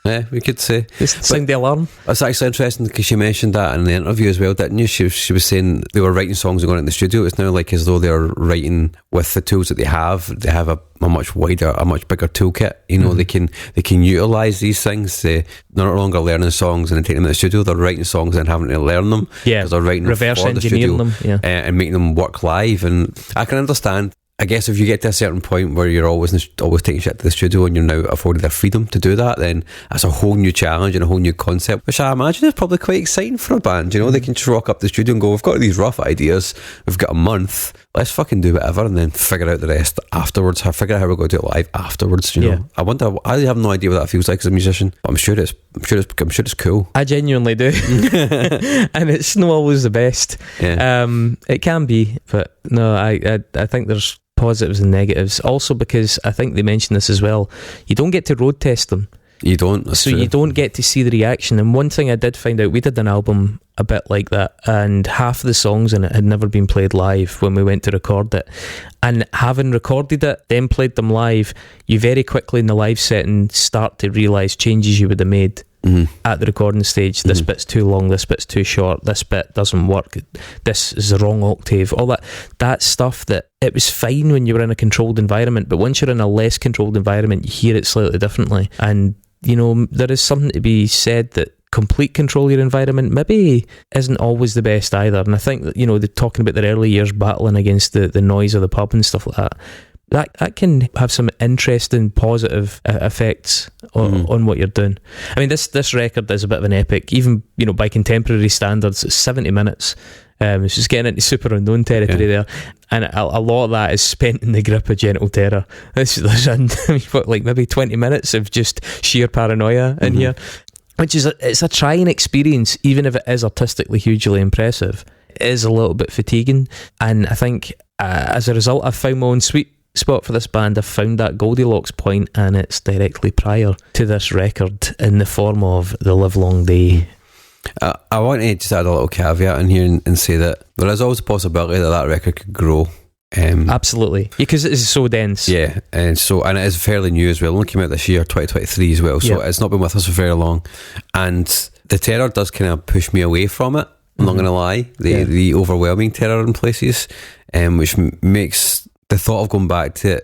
Yeah, we could say. Sound the alarm. It's actually interesting because she mentioned that in the interview as well, didn't you? She was saying they were writing songs and going in the studio. It's now like as though they're writing with the tools that they have. They have a much wider, a much bigger toolkit. You know, they can utilise these things. They're no longer learning songs and then taking them in the studio. They're writing songs and having to learn them. Yeah, because they're writing reverse them for engineering the studio, them, and making them work live. And I can understand. I guess if you get to a certain point where you're always taking shit to the studio and you're now afforded their freedom to do that, then that's a whole new challenge and a whole new concept, which I imagine is probably quite exciting for a band. You know, they can just rock up the studio and go, we've got these rough ideas, we've got a month, let's fucking do whatever, and then figure out the rest afterwards. Figure out how we're going to do it live afterwards. You know, I wonder. I have no idea what that feels like as a musician. But I'm sure it's cool. I genuinely do, and it's not always the best. Yeah. It can be, but no, I think there's positives and negatives. Also, because I think they mentioned this as well, you don't get to road test them. You don't. So you don't get to see the reaction. And one thing I did find out, we did an album a bit like that, and half of the songs in it had never been played live when we went to record it. And having recorded it, then played them live, you very quickly in the live setting start to realise changes you would have made at the recording stage. This bit's too long, this bit's too short, this bit doesn't work, this is the wrong octave, all that stuff that it was fine when you were in a controlled environment, but once you're in a less controlled environment, you hear it slightly differently. And you know, there is something to be said that complete control of your environment maybe isn't always the best either. And I think that, you know, they're talking about their early years battling against the noise of the pub and stuff like that. That can have some interesting positive effects on what you're doing. I mean, this record is a bit of an epic, even, you know, by contemporary standards. It's 70 minutes. It's just getting into super unknown territory there, and a lot of that is spent in the grip of genital terror. There's like maybe 20 minutes of just sheer paranoia in here, which is it's a trying experience, even if it is artistically hugely impressive. It is a little bit fatiguing, and I think as a result, I've found my own sweet spot for this band. I've found that Goldilocks point, and it's directly prior to this record in the form of the Livelong Day. I want to just add a little caveat in here and say that there is always a possibility that record could grow. Absolutely, because it is so dense. Yeah, and it is fairly new as well. It only came out this year, 2023 as well, so it's not been with us for very long. And the terror does kind of push me away from it, I'm not going to lie. The overwhelming terror in places, which makes the thought of going back to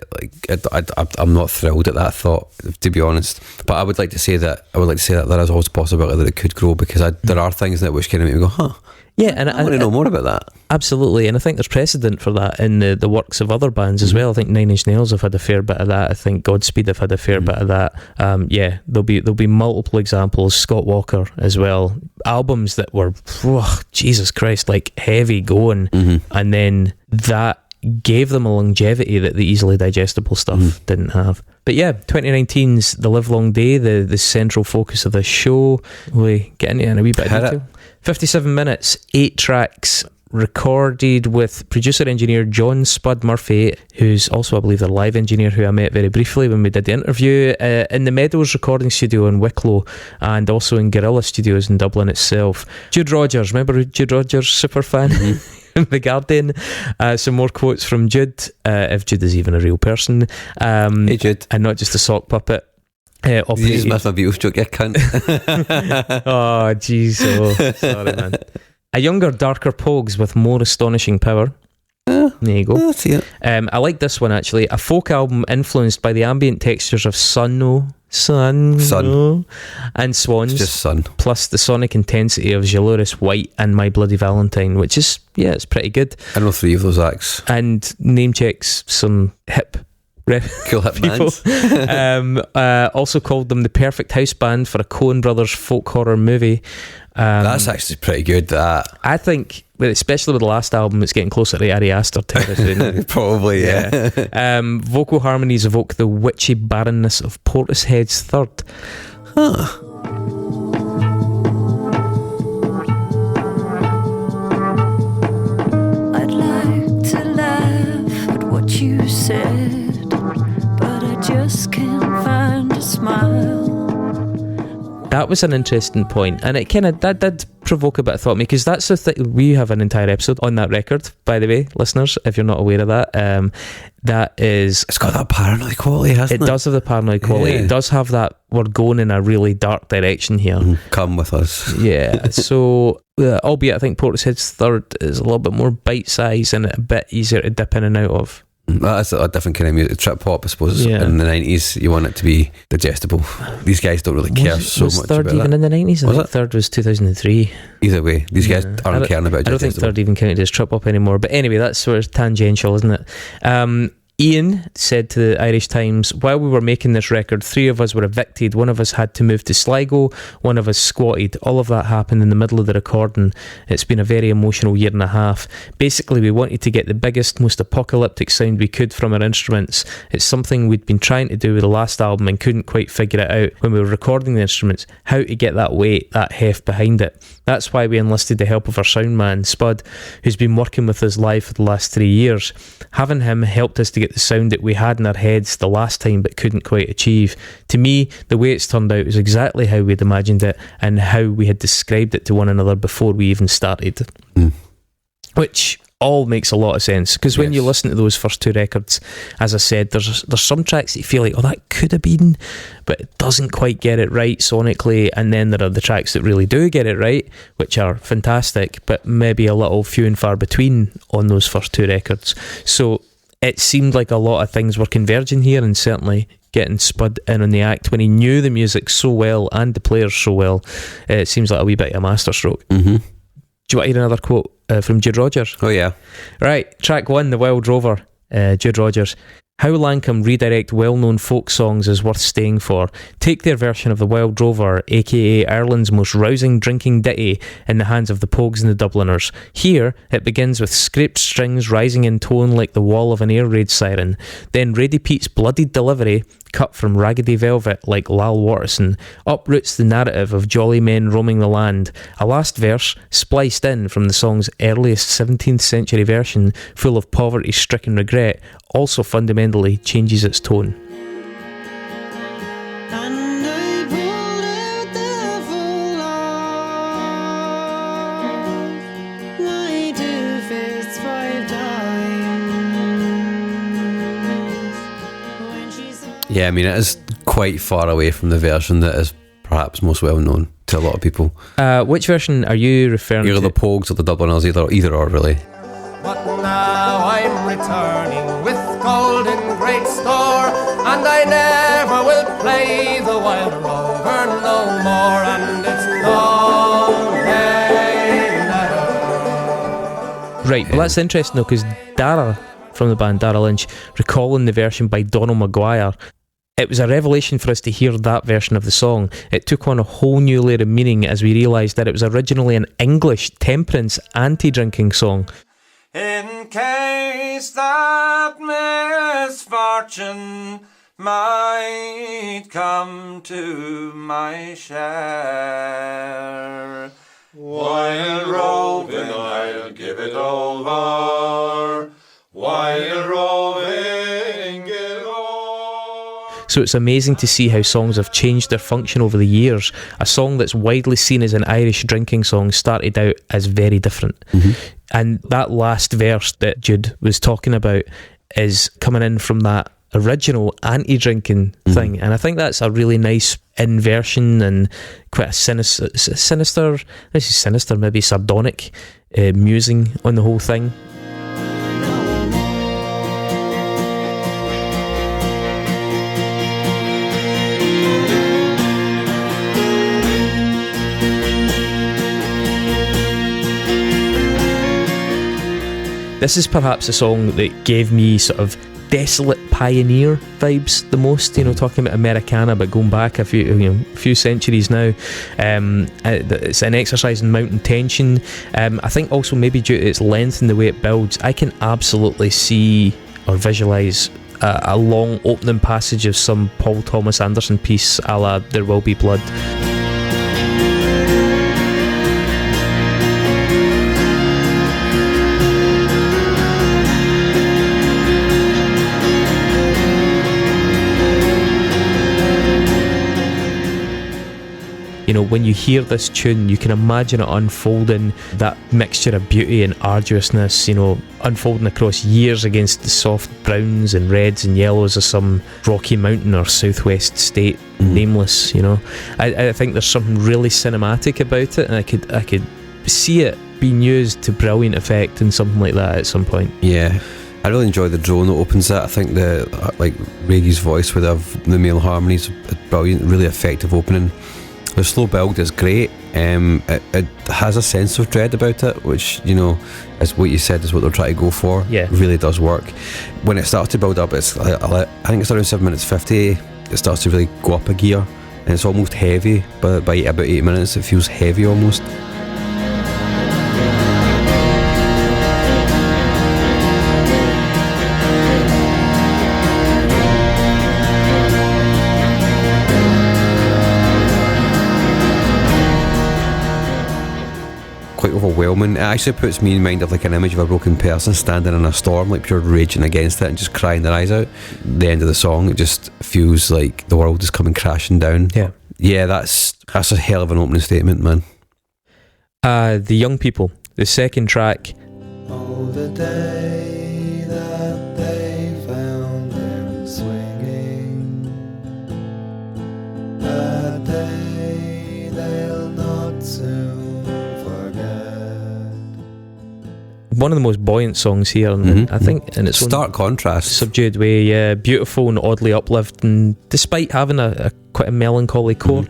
it, like, I'm not thrilled at that thought, to be honest. But I would like to say that there is always a possibility that it could grow, because there are things that which kind of make me go, huh. Yeah, and I want to know more about that. Absolutely, and I think there's precedent for that in the works of other bands as well. I think Nine Inch Nails have had a fair bit of that. I think Godspeed have had a fair bit of that. There'll be multiple examples. Scott Walker as well. Albums that were, Jesus Christ, like heavy going, and then that gave them a longevity that the easily digestible stuff didn't have. But yeah, 2019's The Livelong Day, the central focus of the show. We'll get into it in a wee bit of detail. 57 minutes, 8 tracks, recorded with producer-engineer John Spud Murphy, who's also, I believe, the live engineer who I met very briefly when we did the interview, in the Meadows recording studio in Wicklow, and also in Gorilla Studios in Dublin itself. Jude Rogers, remember Jude Rogers, super fan? The Guardian. Some more quotes from Jude, if Jude is even a real person. Hey Jude. And not just a sock puppet. You just missed my Beatles joke, you cunt. Oh, jeez. Oh, sorry, man. A younger, darker Pogues with more astonishing power. There you go. That's it. I like this one, actually. A folk album influenced by the ambient textures of Sun, and Swans. It's just Sun. Plus the sonic intensity of Jaloris White and My Bloody Valentine, which is, yeah, it's pretty good. I know 3 of those acts. And name checks some hip cool hip people. bands. Also called them the perfect house band for a Coen Brothers folk horror movie. That's actually pretty good. I think, especially with the last album, it's getting closer to Ari Aster territory. Probably, yeah. Vocal harmonies evoke the witchy barrenness of Portishead's Third. Huh. I'd like to laugh at what you said, but I just can't find a smile. That was an interesting point, and it kind of that did provoke a bit of thought in me, because that's the thing. We have an entire episode on that record, by the way, listeners, if you're not aware of that. That is, it's got that paranoid quality, hasn't it? It does have the paranoid quality. Yeah. It does have that, we're going in a really dark direction here. Come with us. Yeah. So, albeit I think Portishead's Third is a little bit more bite-sized and a bit easier to dip in and out of. That's a different kind of music. Trip hop, I suppose. Yeah. In the 90s, you want it to be digestible. These guys don't really care was much Third about even that. in the 90s? I Was think it? Third was 2003. Either way, these guys aren't caring about I don't think digestible. Third even counted as trip hop anymore. But anyway, that's sort of tangential, isn't it? Ian said to the Irish Times, while we were making this record, 3 of us were evicted. One of us had to move to Sligo. One of us squatted. All of that happened in the middle of the recording. It's been a very emotional year and a half. Basically, we wanted to get the biggest, most apocalyptic sound we could from our instruments. It's something we'd been trying to do with the last album and couldn't quite figure it out when we were recording the instruments, how to get that weight, that heft behind it. That's why we enlisted the help of our sound man, Spud, who's been working with us live for the last 3 years. Having him helped us to get the sound that we had in our heads the last time but couldn't quite achieve. To me, the way it's turned out is exactly how we'd imagined it and how we had described it to one another before we even started. Which all makes a lot of sense, because when you listen to those first 2 records, as I said, there's some tracks that you feel like, oh, that could have been, but it doesn't quite get it right sonically, and then there are the tracks that really do get it right, which are fantastic, but maybe a little few and far between on those first 2 records. So it seemed like a lot of things were converging here, and certainly getting Spud in on the act when he knew the music so well and the players so well, it seems like a wee bit of a masterstroke. Do you want to hear another quote from Jude Rogers? Oh yeah. Right, track 1, The Wild Rover, Jude Rogers. How Lankum redirect well-known folk songs is worth staying for. Take their version of The Wild Rover, aka Ireland's most rousing drinking ditty, in the hands of the Pogues and the Dubliners. Here, it begins with scraped strings rising in tone like the wall of an air raid siren. Then Radie Pete's bloodied delivery, cut from raggedy velvet like Lal Watterson, uproots the narrative of jolly men roaming the land. A last verse, spliced in from the song's earliest 17th century version, full of poverty-stricken regret, also fundamentally changes its tone. And I pulled out the full of my 2 fists 5 times. When she said, Yeah, I mean, it is quite far away from the version that is perhaps most well known to a lot of people. Which version are you referring Either to? the Pogues or the Dubliners, either or really. But now I'm returning with gold in great store, and I never will play the Wild Rover no more, and it's no never. Right, well that's interesting though, because Dara from the band, Dara Lynch, recalling the version by Donald Maguire, it was a revelation for us to hear that version of the song. It took on a whole new layer of meaning as we realised that it was originally an English temperance anti-drinking song. In case that misfortune might come to my share. While roving, I'll give it over. While roving, give over. So it's amazing to see how songs have changed their function over the years. A song that's widely seen as an Irish drinking song started out as very different. And that last verse that Jude was talking about is coming in from that original anti-drinking thing, and I think that's a really nice inversion and quite a sinister, maybe sardonic musing on the whole thing. This is perhaps a song that gave me sort of desolate pioneer vibes the most, you know, talking about Americana but going back a few centuries now. It's an exercise in mountain tension. I think also maybe due to its length and the way it builds, I can absolutely see or visualise a long opening passage of some Paul Thomas Anderson piece a la There Will Be Blood. You know, when you hear this tune, you can imagine it unfolding, that mixture of beauty and arduousness, you know, unfolding across years against the soft browns and reds and yellows of some Rocky Mountain or Southwest state, nameless, you know. I think there's something really cinematic about it, and I could see it being used to brilliant effect in something like that at some point. Yeah. I really enjoy the drone that opens that. I think the Reggie's voice with the male harmonies is brilliant, really effective opening. The slow build is great. It has a sense of dread about it, which, you know, is what you said is what they're trying to go for. Yeah. It really does work. When it starts to build up, I think it's around 7 minutes 50. It starts to really go up a gear, and it's almost heavy. But by about 8 minutes, it feels heavy almost. Quite overwhelming. It actually puts me in mind of like an image of a broken person standing in a storm, like pure raging against it and just crying their eyes out. The end of the song, it just feels like the world is coming crashing down. Yeah, that's a hell of an opening statement, man. The Young People, the second track. Oh, the day that they found him swinging, that day they'll not soon. One of the most buoyant songs here, and I think in its stark contrast, subdued way, yeah, beautiful and oddly uplifting, despite having a quite a melancholy core.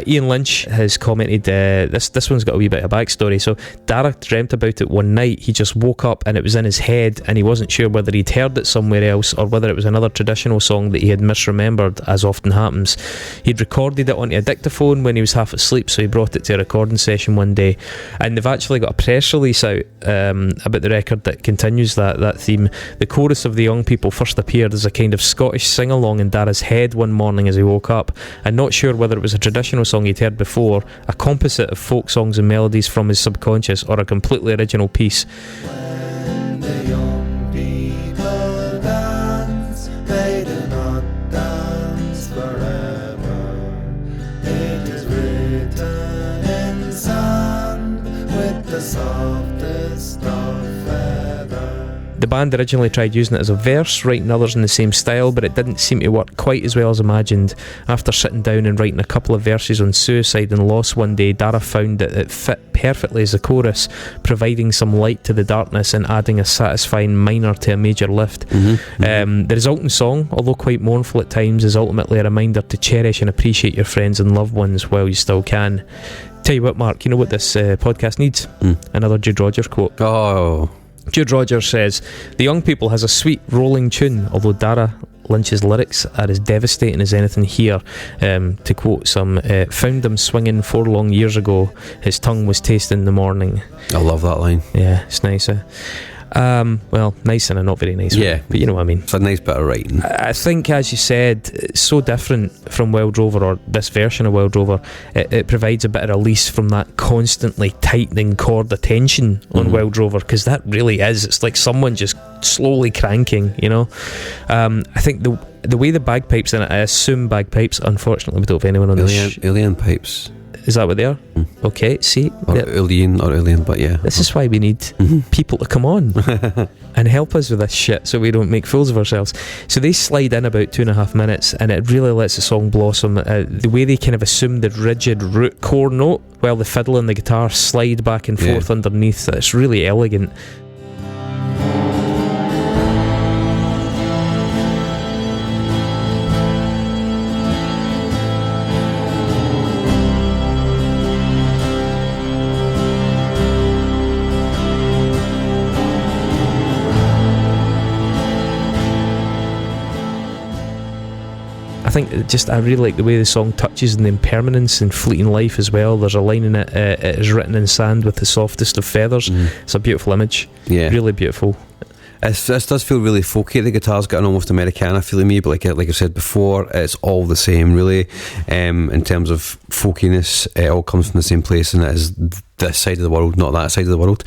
Ian Lynch has commented, this one's got a wee bit of backstory. So Dara dreamt about it one night. He just woke up and it was in his head, and he wasn't sure whether he'd heard it somewhere else or whether it was another traditional song that he had misremembered, as often happens. He'd recorded it onto a dictaphone when he was half asleep, so he brought it to a recording session one day, and they've actually got a press release out about the record that continues that theme. The chorus of The Young People first appeared as a kind of Scottish sing-along in Dara's head one morning as he woke up, and not sure whether it was a traditional song he'd heard before, a composite of folk songs and melodies from his subconscious, or a completely original piece. When the young people dance, they do not dance forever. It is written in sand with the softest of feather. The band originally tried using it as a verse, writing others in the same style, but it didn't seem to work quite as well as imagined. After sitting down and writing a couple of verses on suicide and loss one day, Dara found that it fit perfectly as a chorus, providing some light to the darkness and adding a satisfying minor to a major lift. The resulting song, although quite mournful at times, is ultimately a reminder to cherish and appreciate your friends and loved ones while you still can. Tell you what, Mark, you know what this podcast needs? Another Jude Rogers quote. Oh. Jude Rogers says, "The Young People has a sweet rolling tune, although Dara Lynch's lyrics are as devastating as anything here." To quote some, "Found them swinging 4 long years ago, his tongue was tasting the morning." I love that line. Yeah, it's nice. Well, nice in a not very nice Yeah. way, but you know what I mean. It's a nice bit of writing. I think, as you said, it's so different from Wild Rover, or this version of Wild Rover. It provides a bit of release from that constantly tightening chord of tension on Wild Rover, because that really is. It's like someone just slowly cranking, you know. I think the way the bagpipes in it, I assume bagpipes, unfortunately we don't have anyone on this. Alien pipes. Is that what they are? Okay, see. Or alien, but yeah. This is why we need people to come on and help us with this shit so we don't make fools of ourselves. So they slide in about 2.5 minutes, and it really lets the song blossom. The way they kind of assume the rigid root core note while the fiddle and the guitar slide back and forth underneath, it's really elegant. I think I really like the way the song touches on the impermanence and fleeting life as well. There's a line in it, it is written in sand with the softest of feathers. It's a beautiful image. Yeah. Really beautiful. This does feel really folky. The guitar's got an almost Americana feel to me, but like I said before, it's all the same really. In terms of folkiness, it all comes from the same place, and it is this side of the world, not that side of the world.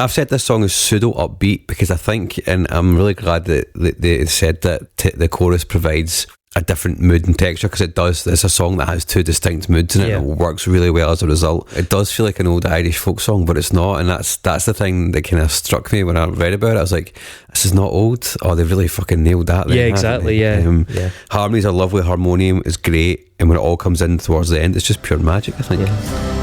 I've said this song is pseudo upbeat because I think, and I'm really glad that they said that the chorus provides a different mood and texture, because it does. It's a song that has two distinct moods in it, and it works really well as a result. It does feel like an old Irish folk song, but it's not, and that's the thing that kind of struck me when I read about it. I was like, this is not old. Oh, they really fucking nailed that. Yeah, exactly. Yeah. Harmonies are lovely. Harmonium is great, and when it all comes in towards the end, it's just pure magic, I think. Yeah.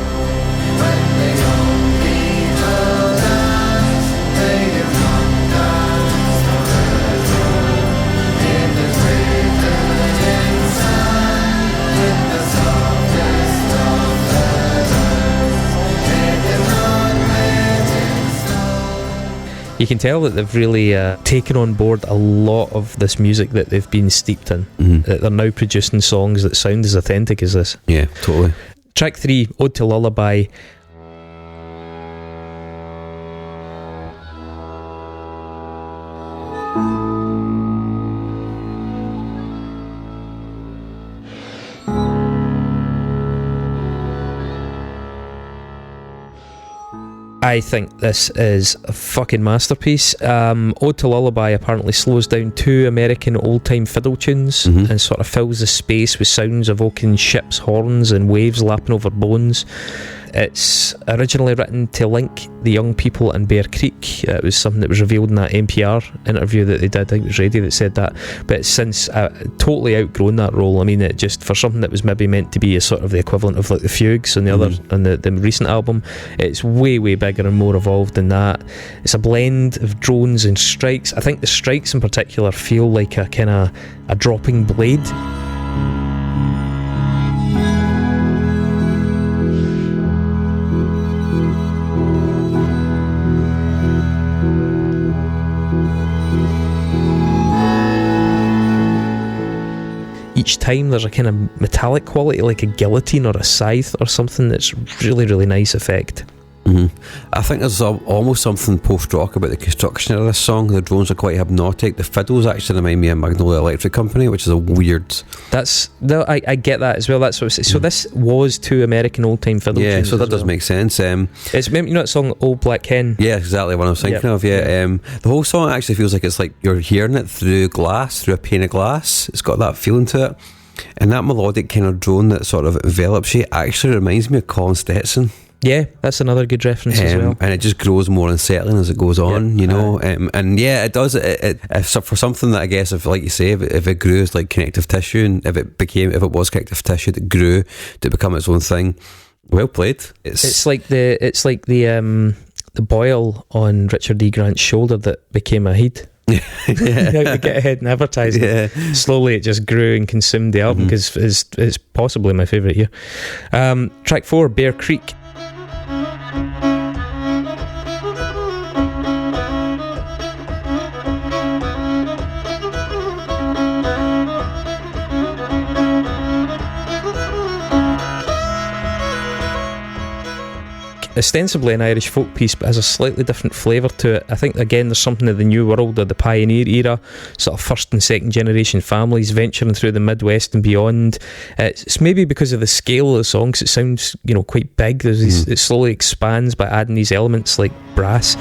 You can tell that they've really taken on board a lot of this music that they've been steeped in. That they're now producing songs that sound as authentic as this. Yeah, totally. Track 3, Ode to Lullaby. I think this is a fucking masterpiece. Ode to Lullaby apparently slows down 2 American old-time fiddle tunes and sort of fills the space with sounds evoking ships' horns and waves lapping over bones. It's originally written to link the young people in Bear Creek. It was something that was revealed in that NPR interview that they did. I think it was Radio that said that. But it's since totally outgrown that role. I mean, it just, for something that was maybe meant to be a sort of the equivalent of like the Fugues on the other, on the recent album, it's way, way bigger and more evolved than that. It's a blend of drones and strikes. I think the strikes in particular feel like a kind of a dropping blade. Each time there's a kind of metallic quality, like a guillotine or a scythe or something. That's really, really nice effect. I think there's almost something post-rock about the construction of this song. The drones are quite hypnotic. The fiddles actually remind me of Magnolia Electric Company, which is a weird... I get that as well. That's what so this was 2 American old-time fiddle tunes. Yeah, so that does make sense. It's, you know that song Old Black Hen? Yeah, exactly what I was thinking of. The whole song actually feels like it's like you're hearing it through glass, through a pane of glass. It's got that feeling to it. And that melodic kind of drone that sort of envelops you actually reminds me of Colin Stetson. Yeah, that's another good reference as well. And it just grows more unsettling as it goes on, you know. And yeah, it does. If for something that I guess, if like you say, if it grew as like connective tissue, and if it was connective tissue that grew to become its own thing, well played. It's like the boil on Richard E. Grant's shoulder that became a head. Yeah. How to get ahead in advertising. Yeah. Slowly it just grew and consumed the album, because it's possibly my favourite here. Track 4, Bear Creek. ostensibly an Irish folk piece, but has a slightly different flavour to it. I think, again, there's something of the New World or the pioneer era, sort of first and second generation families venturing through the Midwest and beyond. It's maybe because of the scale of the songs, it sounds, quite big. There's these, it slowly expands by adding these elements like brass.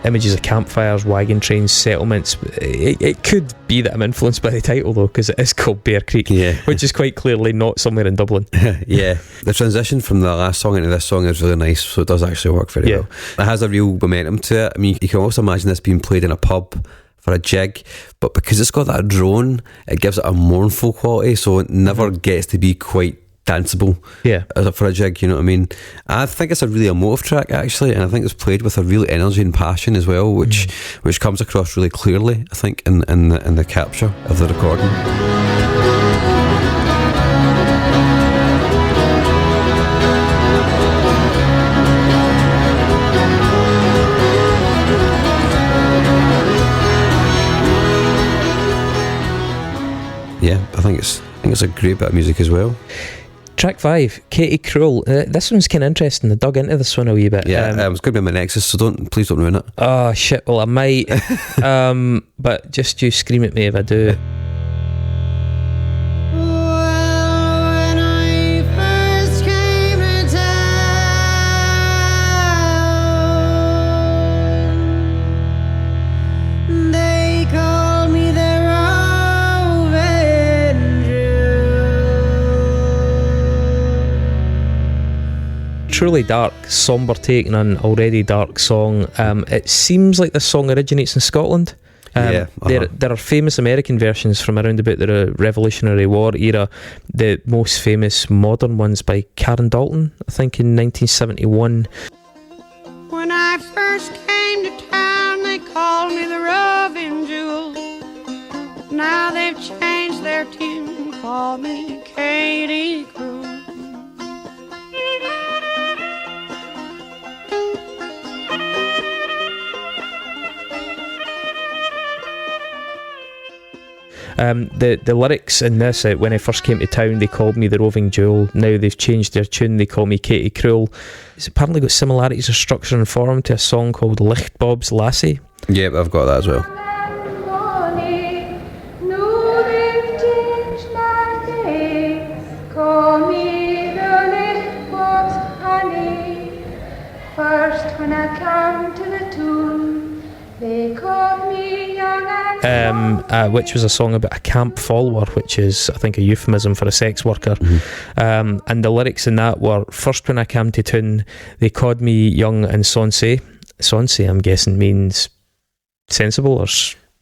Images of campfires, wagon trains, settlements. It could be that I'm influenced by the title, though, because it is called Bear Creek, which is quite clearly not somewhere in Dublin. Yeah, the transition from the last song into this song is really nice, so it does actually work very well. It has a real momentum to it. I mean, you can also imagine this being played in a pub for a jig, but because it's got that drone, it gives it a mournful quality, so it never gets to be quite danceable for a jig, you know what I mean? I think it's a really emotive track, actually, and I think it's played with a real energy and passion as well, which comes across really clearly, I think, in the capture of the recording. Yeah, I think it's a great bit of music as well. Track 5, Katie Cruel. This one's kind of interesting. I dug into this one a wee bit. Yeah, it's going to be my Nexus, so please don't ruin it. Oh shit! Well, I might, but just you scream at me if I do. Truly dark, sombre take on an already dark song. It seems like this song originates in Scotland. There are famous American versions from around about the Revolutionary War era. The most famous modern ones by Karen Dalton, I think, in 1971. When I first came to town, they called me the Roving Jewel. Now they've changed their tune, call me Katie Cruel. The lyrics in this, when I first came to town, they called me the Roving Jewel. Now they've changed their tune, they call me Katie Cruel. It's apparently got similarities of structure and form to a song called Licht Bob's Lassie. Yeah, I've got that as well. First when I come to the tune, they called me young and which was a song about a camp follower, which is, I think, a euphemism for a sex worker. And the lyrics in that were, first when I came to town, they called me young and sonsy. Sonsy, I'm guessing, means sensible or...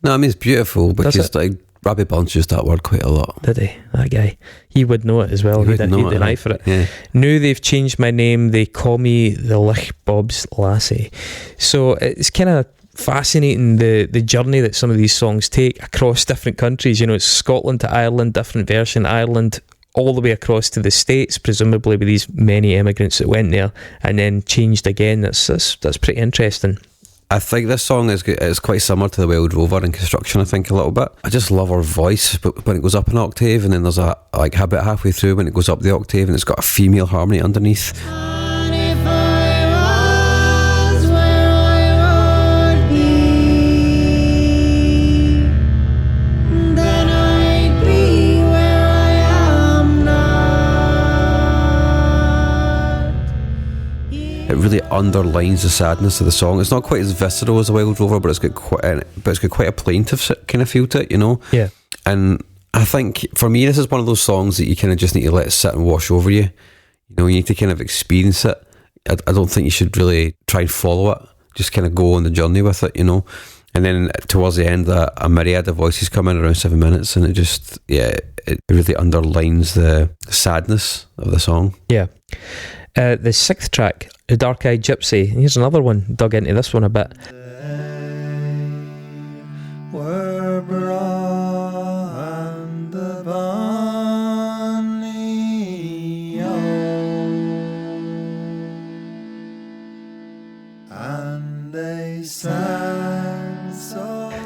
No, it means beautiful, because like Robbie Burns used that word quite a lot. Did he? That guy. He would know it as well. He'd an eye for it. Yeah. Now they've changed my name, they call me the Licht Bob's Lassie. So it's kind of fascinating the journey that some of these songs take across different countries. It's Scotland to Ireland, different version, Ireland all the way across to the States, presumably with these many immigrants that went there and then changed again. That's pretty interesting. I think this song is quite similar to the Wild Rover in construction, I think, a little bit. I just love her voice, but when it goes up an octave, and then there's about halfway through when it goes up the octave and it's got a female harmony underneath. It really underlines the sadness of the song. It's not quite as visceral as the Wild Rover, but it's got quite a plaintive kind of feel to it, Yeah. And I think for me, this is one of those songs that you kind of just need to let it sit and wash over you. You need to kind of experience it. I don't think you should really try and follow it. Just kind of go on the journey with it, And then towards the end, a myriad of voices come in around 7 minutes, and it really underlines the sadness of the song. Yeah. The 6th track, The Dark-Eyed Gypsy. Here's another one, dug into this one a bit. Were brought the bonny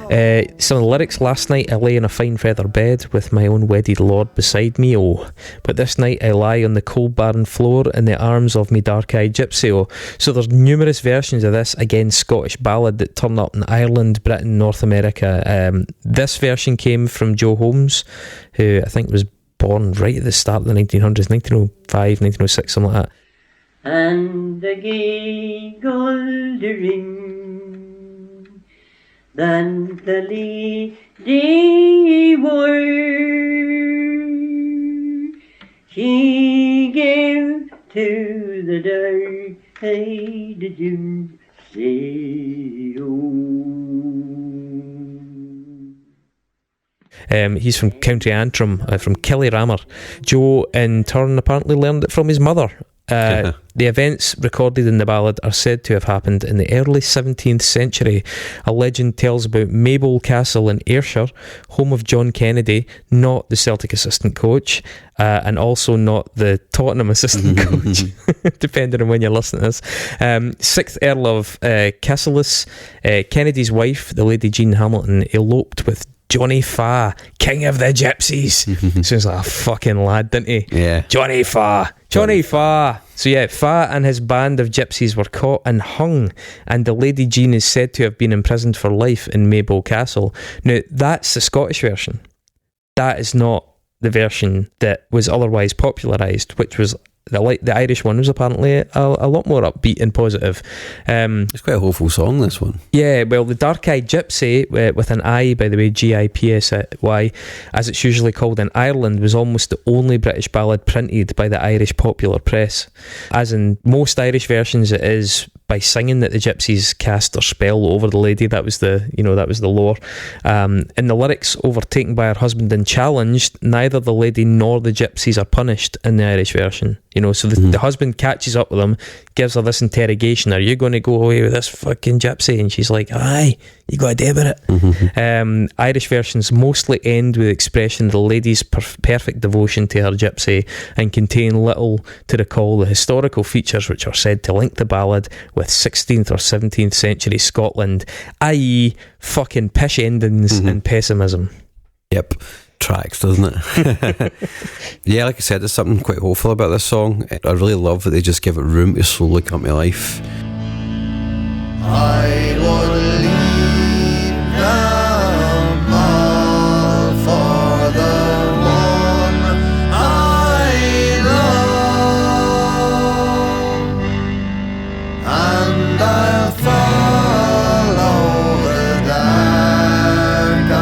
Some of the lyrics: last night I lay in a fine feather bed with my own wedded lord beside me, oh, but this night I lie on the cold barren floor in the arms of me dark-eyed gypsy, oh. So there's numerous versions of this, again, Scottish ballad that turn up in Ireland, Britain, North America. This version came from Joe Holmes, who I think was born right at the start of the 1900s, 1905, 1906, something like that. And the gay gold ring that the lady wore, she gave to the dark-eyed gypsy, he's from County Antrim, from Killyrammer. Joe, in turn, apparently learned it from his mother. The events recorded in the ballad are said to have happened in the early 17th century. A legend tells about Maybole Castle in Ayrshire, home of John Kennedy, not the Celtic assistant coach, and also not the Tottenham assistant coach, depending on when you're listening to this. 6th Earl of Cassilis, Kennedy's wife, the Lady Jean Hamilton, eloped with Johnny Fa, king of the gypsies. Sounds like a fucking lad, didn't he? Yeah. Johnny Fa. So yeah, Fa and his band of gypsies were caught and hung, and the Lady Jean is said to have been imprisoned for life in Maybole Castle. Now, that's the Scottish version. That is not the version that was otherwise popularised, which was the Irish one was apparently a lot more upbeat and positive. It's quite a hopeful song, this one. Yeah, well, the Dark-Eyed Gypsy, with an I, by the way, Gipsy, as it's usually called in Ireland, was almost the only British ballad printed by the Irish popular press. As in most Irish versions, it is by singing that the gypsies cast their spell over the lady. That was the lore. In the lyrics, overtaken by her husband and challenged, neither the lady nor the gypsies are punished in the Irish version. So the husband catches up with him, gives her this interrogation: are you going to go away with this fucking gypsy? And she's like, aye, you got to do with it. Irish versions mostly end with the expression of the lady's perfect devotion to her gypsy, and contain little to recall the historical features which are said to link the ballad with 16th or 17th century Scotland, i.e. fucking pish endings and pessimism. Yep. Tracks, doesn't it? Yeah, like I said, there's something quite hopeful about this song. I really love that they just give it room to slowly come to life. I would leave them all for the one I love, and I'll follow the dark-eyed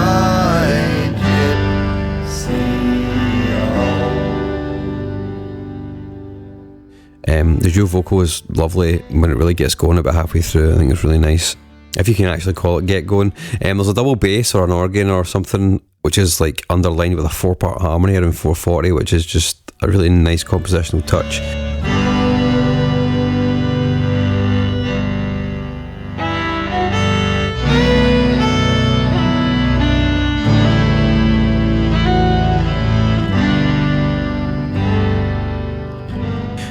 gypsy. The dual vocal is lovely when it really gets going about halfway through. I think it's really nice, if you can actually call it get going. There's a double bass or an organ or something which is like underlined with a 4-part harmony around 440, which is just a really nice compositional touch.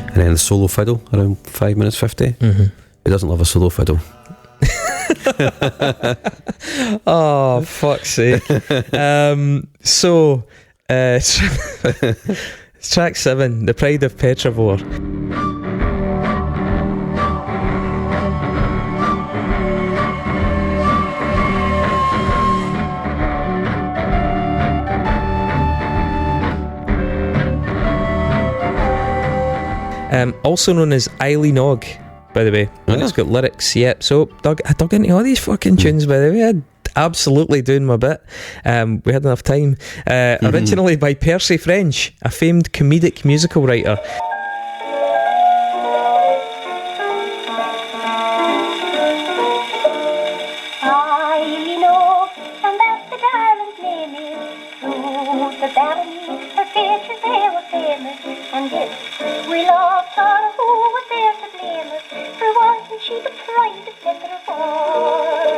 And then the solo fiddle around 5 minutes 50. Who doesn't love a solo fiddle? Oh, fuck's sake. Track 7, The Pride of Petravore. Also known as Eileen Og, by the way. And it's got lyrics. Yep. So I dug into all these fucking tunes, by the way. I'm absolutely doing my bit. We had enough time. Originally by Percy French, a famed comedic musical writer. Eileen Og, and that's the darling's name is. Through the barony, her features they were famous, and if we loved her, who was there to blame us? For wasn't she the pride of Petravore?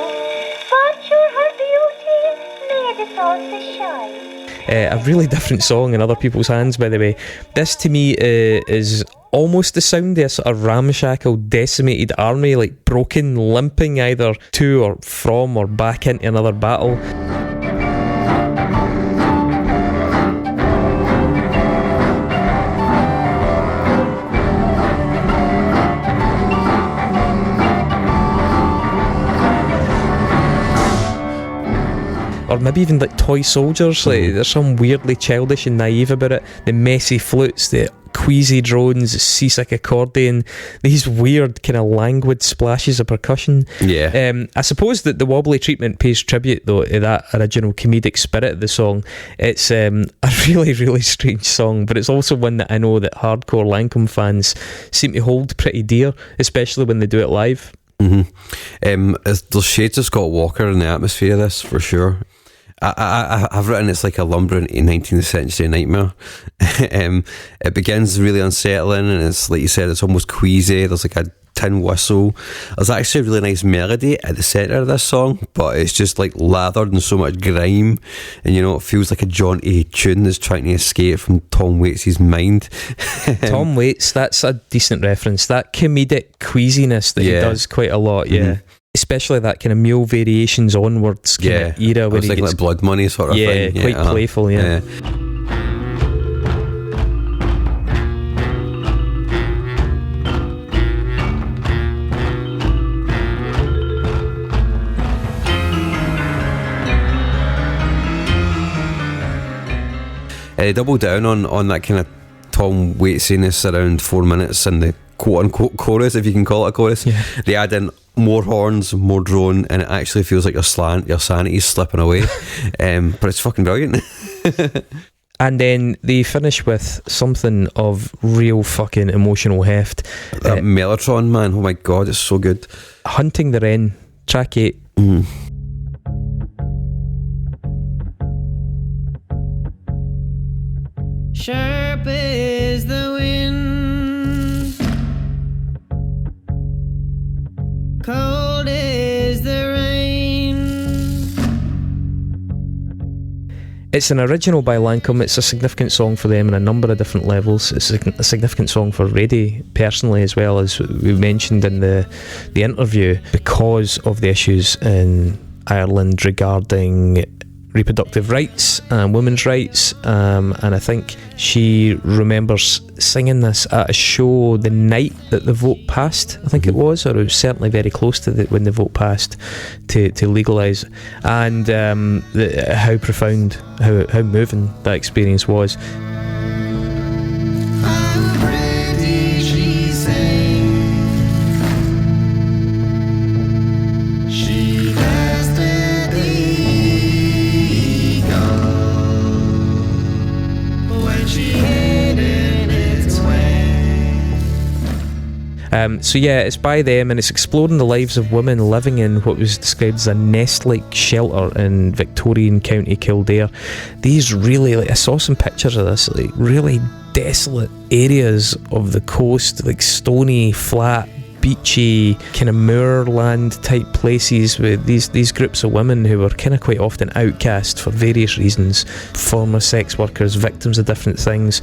But sure her beauty made us all to shine. A really different song in other people's hands, by the way. This to me is almost the sound of a sort of ramshackle, decimated army, like broken, limping either to or from or back into another battle. Or maybe even like toy soldiers, like there's some weirdly childish and naive about it. The messy flutes, the queasy drones, the seasick accordion, these weird kind of languid splashes of percussion. Yeah. I suppose that the wobbly treatment pays tribute though to that original comedic spirit of the song. It's a really, really strange song, but it's also one that I know that hardcore Lankum fans seem to hold pretty dear, especially when they do it live. There's shades of Scott Walker in the atmosphere of this, for sure. I've written it's like a lumbering 19th century nightmare. It begins really unsettling, and it's like you said, it's almost queasy. There's like a tin whistle. There's actually a really nice melody at the centre of this song, but it's just like lathered in so much grime, and you know, it feels like a jaunty tune that's trying to escape from Tom Waits' mind. Tom Waits, that's a decent reference. That comedic queasiness that he does quite a lot, especially that kind of Mule Variations onwards kind of era where he gets like Blood Money sort of thing. Quite playful, yeah. Double down on that kind of Tom Waitsiness around 4 minutes in the quote-unquote chorus, if you can call it a chorus. They add in more horns, more drone, and it actually feels like your sanity's slipping away. But it's fucking brilliant. And then they finish with something of real fucking emotional heft. That Mellotron, man, oh my god, it's so good. Hunting the Wren, track 8. Sharp is the wind, cold is the rain. It's an original by Lankum. It's a significant song for them on a number of different levels. It's a significant song for Radie personally, as well, as we mentioned in the interview, because of the issues in Ireland regarding reproductive rights and women's rights, and I think she remembers singing this at a show the night that the vote passed, I think it was, or it was certainly very close to when the vote passed to legalise, and how profound, how moving that experience was. So yeah, it's by them, and it's exploring the lives of women living in what was described as a nest-like shelter in Victorian County Kildare. These really, I saw some pictures of this, like really desolate areas of the coast, like stony, flat, beachy, kind of moorland type places with these groups of women who were kind of quite often outcast for various reasons, former sex workers, victims of different things.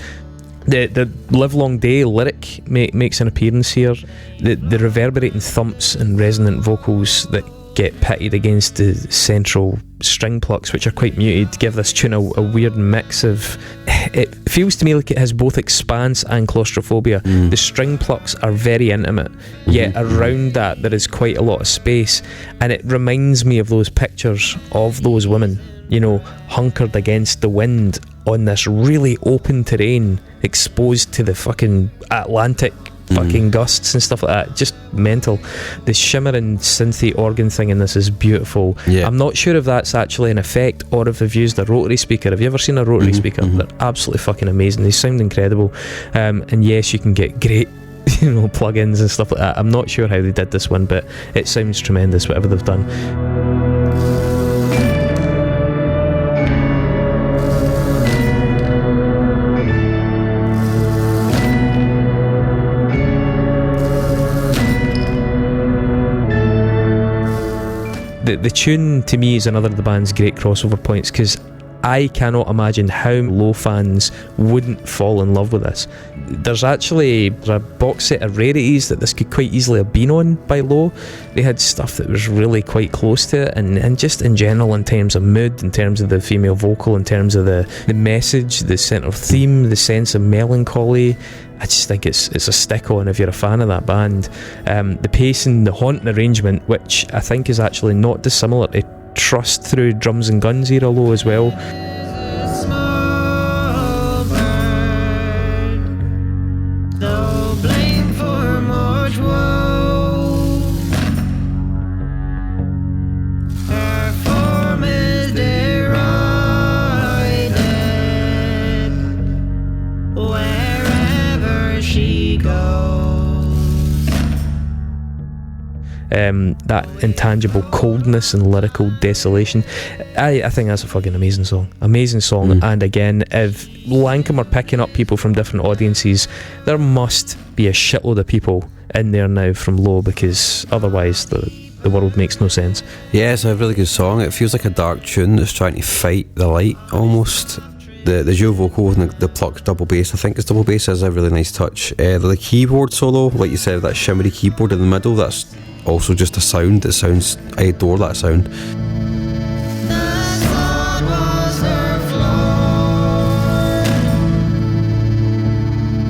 The Livelong Day lyric makes an appearance here. The reverberating thumps and resonant vocals that get pitted against the central string plucks, which are quite muted, give this tune a weird mix of... It feels to me like it has both expanse and claustrophobia. The string plucks are very intimate, yet around that there is quite a lot of space, and it reminds me of those pictures of those women, you know, hunkered against the wind on this really open terrain, exposed to the fucking Atlantic fucking gusts and stuff like that. Just mental. The shimmering synthy organ thing in this is beautiful. I'm not sure if that's actually an effect or if they've used a rotary speaker. Have you ever seen a rotary speaker? They're absolutely fucking amazing. They sound incredible. And yes, you can get great plugins and stuff like that. I'm not sure how they did this one, but it sounds tremendous, whatever they've done. The tune to me is another of the band's great crossover points, because I cannot imagine how Low fans wouldn't fall in love with this. There's actually a box set of rarities that this could quite easily have been on by Low. They had stuff that was really quite close to it, and just in general, in terms of mood, in terms of the female vocal, in terms of the message, the central theme, the sense of melancholy. I just think it's a stick-on if you're a fan of that band. The pacing, the haunting arrangement, which I think is actually not dissimilar to Trust through Drums and Guns era Low as well. That intangible coldness and lyrical desolation. I think that's a fucking amazing song. And again, if Lankum are picking up people from different audiences, there must be a shitload of people in there now from Low, because otherwise the world makes no sense. Yeah, it's a really good song. It feels like a dark tune that's trying to fight the light almost. The dual vocal and the plucked double bass, I think it's double bass, is a really nice touch. The keyboard solo, like you said, that shimmery keyboard in the middle, that's also just a sound that sounds, I adore that sound.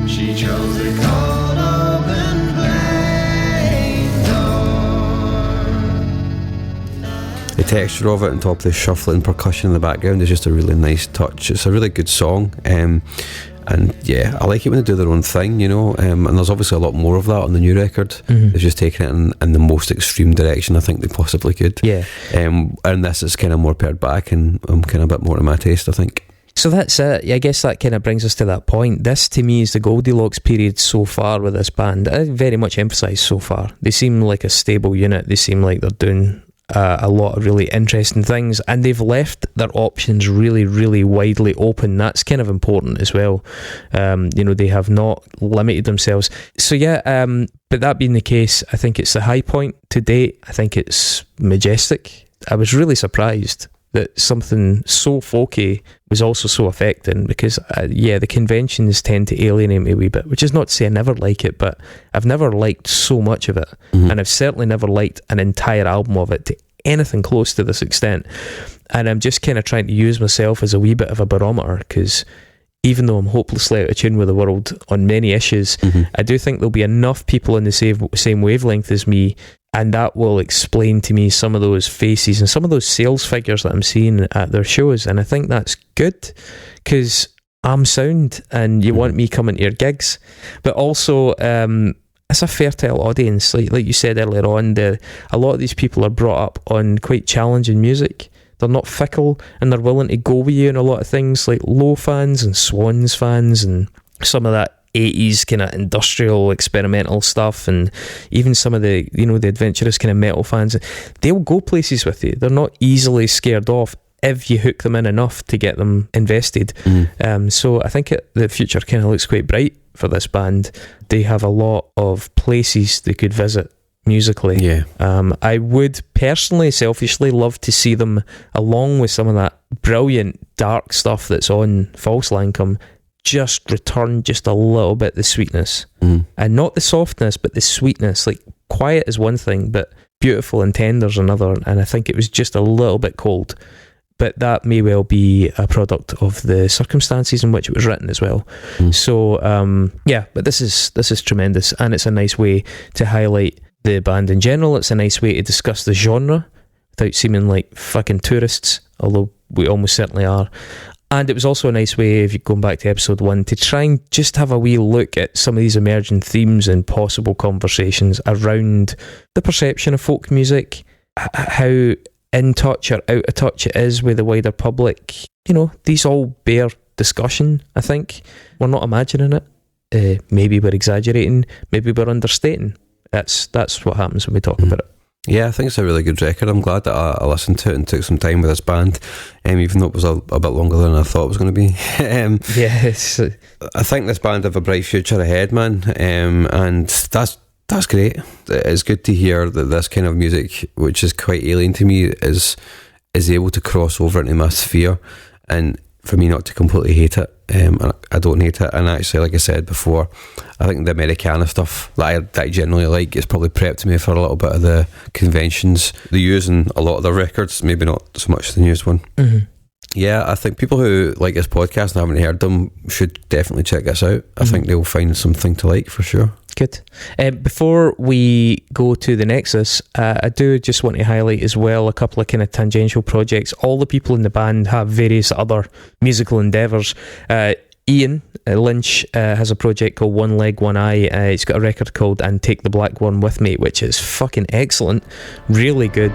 She chose the cold open plain door. The texture of it on top of the shuffling percussion in the background is just a really nice touch. It's a really good song, and yeah, I like it when they do their own thing, you know, and there's obviously a lot more of that on the new record. They've just taken it in the most extreme direction I think they possibly could. And this is kind of more pared back and kind of a bit more to my taste, I think. So that's it. I guess that kind of brings us to that point. This to me is the Goldilocks period so far with this band. I very much emphasise so far. They seem like a stable unit. They seem like they're doing a lot of really interesting things, and they've left their options really, really widely open. That's kind of important as well. You know, they have not limited themselves. So yeah, but that being the case, I think it's the high point to date. I think it's majestic. I was really surprised that something so folky was also so affecting, because the conventions tend to alienate me a wee bit, which is not to say I never like it, but I've never liked so much of it, and I've certainly never liked an entire album of it to anything close to this extent. And I'm just kind of trying to use myself as a wee bit of a barometer, because even though I'm hopelessly out of tune with the world on many issues, I do think there'll be enough people in the same wavelength as me, and that will explain to me some of those faces and some of those sales figures that I'm seeing at their shows. And I think that's good, because I'm sound and you want me coming to your gigs. But also, it's a fertile audience. Like you said earlier on, a lot of these people are brought up on quite challenging music. They're not fickle, and they're willing to go with you in a lot of things, like Low fans and Swans fans and some of that 80s kind of industrial experimental stuff, and even some of the, you know, the adventurous kind of metal fans. They'll go places with you. They're not easily scared off if you hook them in enough to get them invested. So I think the future kind of looks quite bright for this band. They have a lot of places they could visit musically. I would personally, selfishly, love to see them, along with some of that brilliant dark stuff that's on False Lankum, just return just a little bit the sweetness, and not the softness, but the sweetness. Like, quiet is one thing, but beautiful and tender is another, and I think it was just a little bit cold. But that may well be a product of the circumstances in which it was written as well. So but this is tremendous, and it's a nice way to highlight the band in general. It's a nice way to discuss the genre without seeming like fucking tourists, although we almost certainly are. And it was also a nice way, if you're going back to episode 1, to try and just have a wee look at some of these emerging themes and possible conversations around the perception of folk music, how in touch or out of touch it is with the wider public. You know, these all bear discussion, I think. We're not imagining it. Maybe we're exaggerating, maybe we're understating. That's what happens when we talk about it. Yeah, I think it's a really good record. I'm glad that I listened to it and took some time with this band, even though it was a bit longer than I thought it was going to be. Yes, I think this band have a bright future ahead, man, and that's great. It's good to hear that this kind of music, which is quite alien to me, is able to cross over into my sphere and for me not to completely hate it, I don't hate it. And actually, like I said before, I think the Americana stuff that I generally like is probably prepped me for a little bit of the conventions they use in a lot of their records, maybe not so much the newest one. Yeah, I think people who like this podcast and haven't heard them should definitely check this out. I think they'll find something to like for sure. Good. Before we go to the Nexus, I do just want to highlight as well a couple of kind of tangential projects. All the people in the band have various other musical endeavours. Ian Lynch has a project called One Leg, One Eye. He's got a record called And Take the Black One With Me, which is fucking excellent. Really good.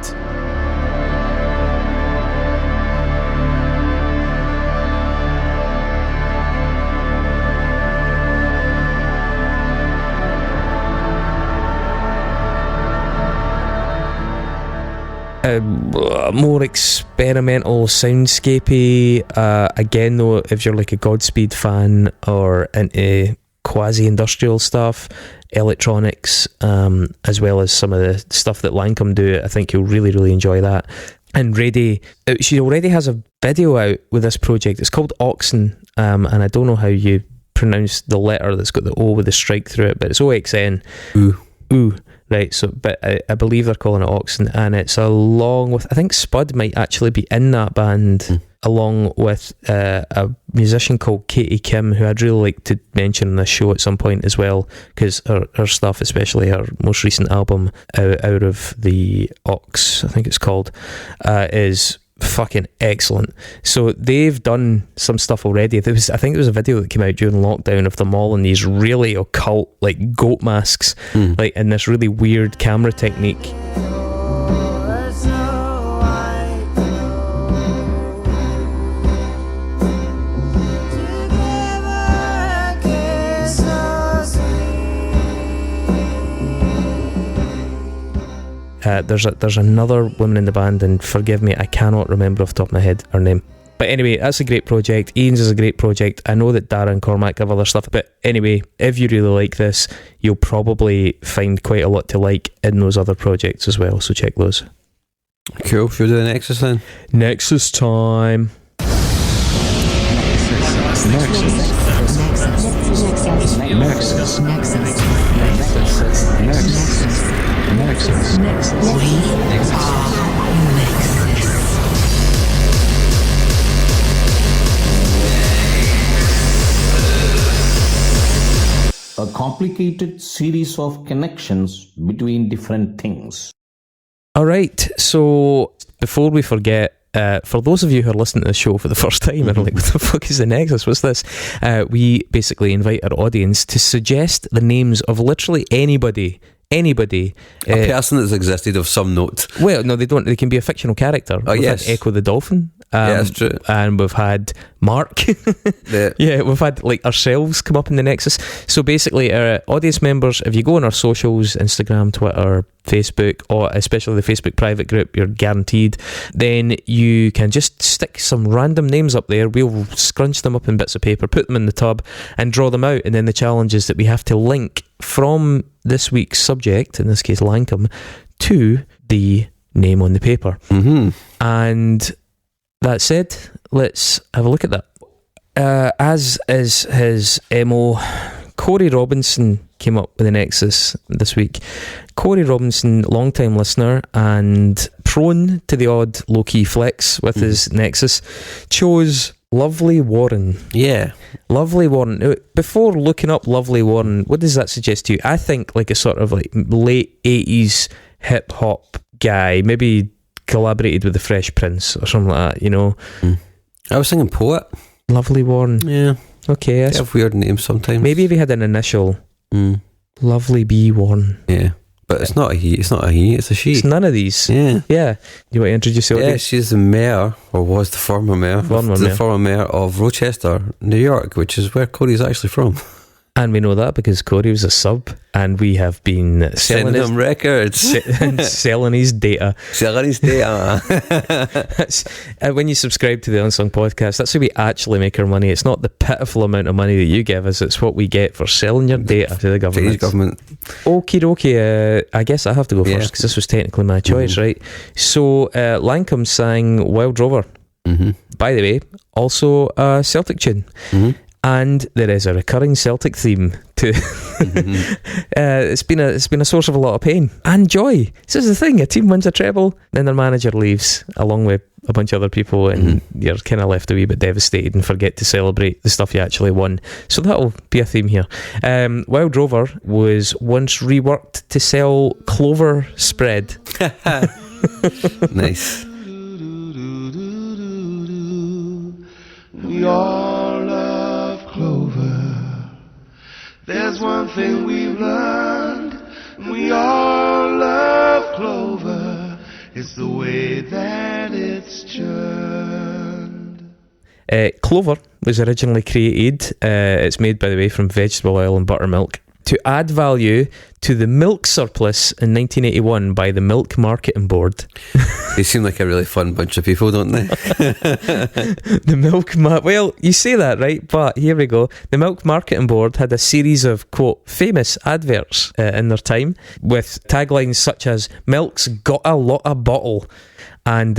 More experimental, soundscapey. Again, though, if you're like a Godspeed fan or into quasi-industrial stuff, electronics, as well as some of the stuff that Lankum do, I think you'll really, really enjoy that. And Rady, she already has a video out with this project. It's called Oxen, and I don't know how you pronounce the letter that's got the O with the strike through it, but it's OXN. Ooh. Right, so, but I believe they're calling it Oxen, and it's along with, I think Spud might actually be in that band, along with a musician called Katie Kim, who I'd really like to mention on this show at some point as well, because her stuff, especially her most recent album, Out of the Ox, I think it's called, is fucking excellent. So they've done some stuff already. I think there was a video that came out during lockdown of them all in these really occult like goat masks, like in this really weird camera technique. There's another woman in the band, and forgive me, I cannot remember off the top of my head her name. But anyway, that's a great project. Ian's is a great project. I know that Dara and Cormac have other stuff, but anyway, if you really like this, you'll probably find quite a lot to like in those other projects as well, so check those. Cool. Should we do the Nexus then? Nexus time. A complicated series of connections between different things. Alright, so before we forget, for those of you who are listening to the show for the first time and are like, what the fuck is the Nexus? What's this? We basically invite our audience to suggest the names of literally anybody. A person that's existed of some note. Well, no, they don't. They can be a fictional character. Oh, we've yes. had Echo the Dolphin. Yeah, that's true. And we've had Mark. Yeah, we've had like ourselves come up in the Nexus. So basically, our audience members, if you go on our socials, Instagram, Twitter, Facebook, or especially the Facebook private group, you're guaranteed, then you can just stick some random names up there. We'll scrunch them up in bits of paper, put them in the tub, and draw them out. And then the challenge is that we have to link from this week's subject, in this case Lankum, to the name on the paper. And that said, let's have a look at that. As is his MO, Corey Robinson came up with the Nexus this week. Corey Robinson, long-time listener and prone to the odd low-key flex with his Nexus, chose Lovely Warren. Yeah. Lovely Warren. Before looking up Lovely Warren, what does that suggest to you? I think like a sort of like late 80s hip-hop guy, maybe collaborated with the Fresh Prince or something like that, you know. I was thinking poet. Lovely Warren. Yeah. Okay. They have weird names sometimes. Maybe if he had an initial. Lovely B Warren. Yeah. But it's not a he, it's a she. It's none of these. Yeah. Yeah. You want to introduce the audience? Yeah, she's the mayor, or was the former mayor, former mayor of Rochester, New York, which is where Cody's actually from. And we know that because Corey was a sub, and we have been selling him records and selling his data. When you subscribe to the Unsung Podcast, that's how we actually make our money. It's not the pitiful amount of money that you give us, it's what we get for selling your data to the government. Okie dokie, I guess I have to go first because this was technically my choice, right? So Lankum sang Wild Rover. By the way, also a Celtic tune. And there is a recurring Celtic theme to it's been a source of a lot of pain and joy. This is the thing, a team wins a treble, then their manager leaves along with a bunch of other people, and you're kind of left a wee bit devastated and forget to celebrate the stuff you actually won. So that'll be a theme here. Wild Rover was once reworked to sell clover spread. Nice. We all love clover. There's one thing we've learned. We all love clover. It's the way that it's churned. Clover was originally created, it's made, by the way, from vegetable oil and buttermilk, to add value to the milk surplus in 1981 by the Milk Marketing Board. They seem like a really fun bunch of people, don't they? Well, you say that, right? But here we go. The Milk Marketing Board had a series of, quote, famous adverts in their time, with taglines such as "Milk's got a lot of bottle" and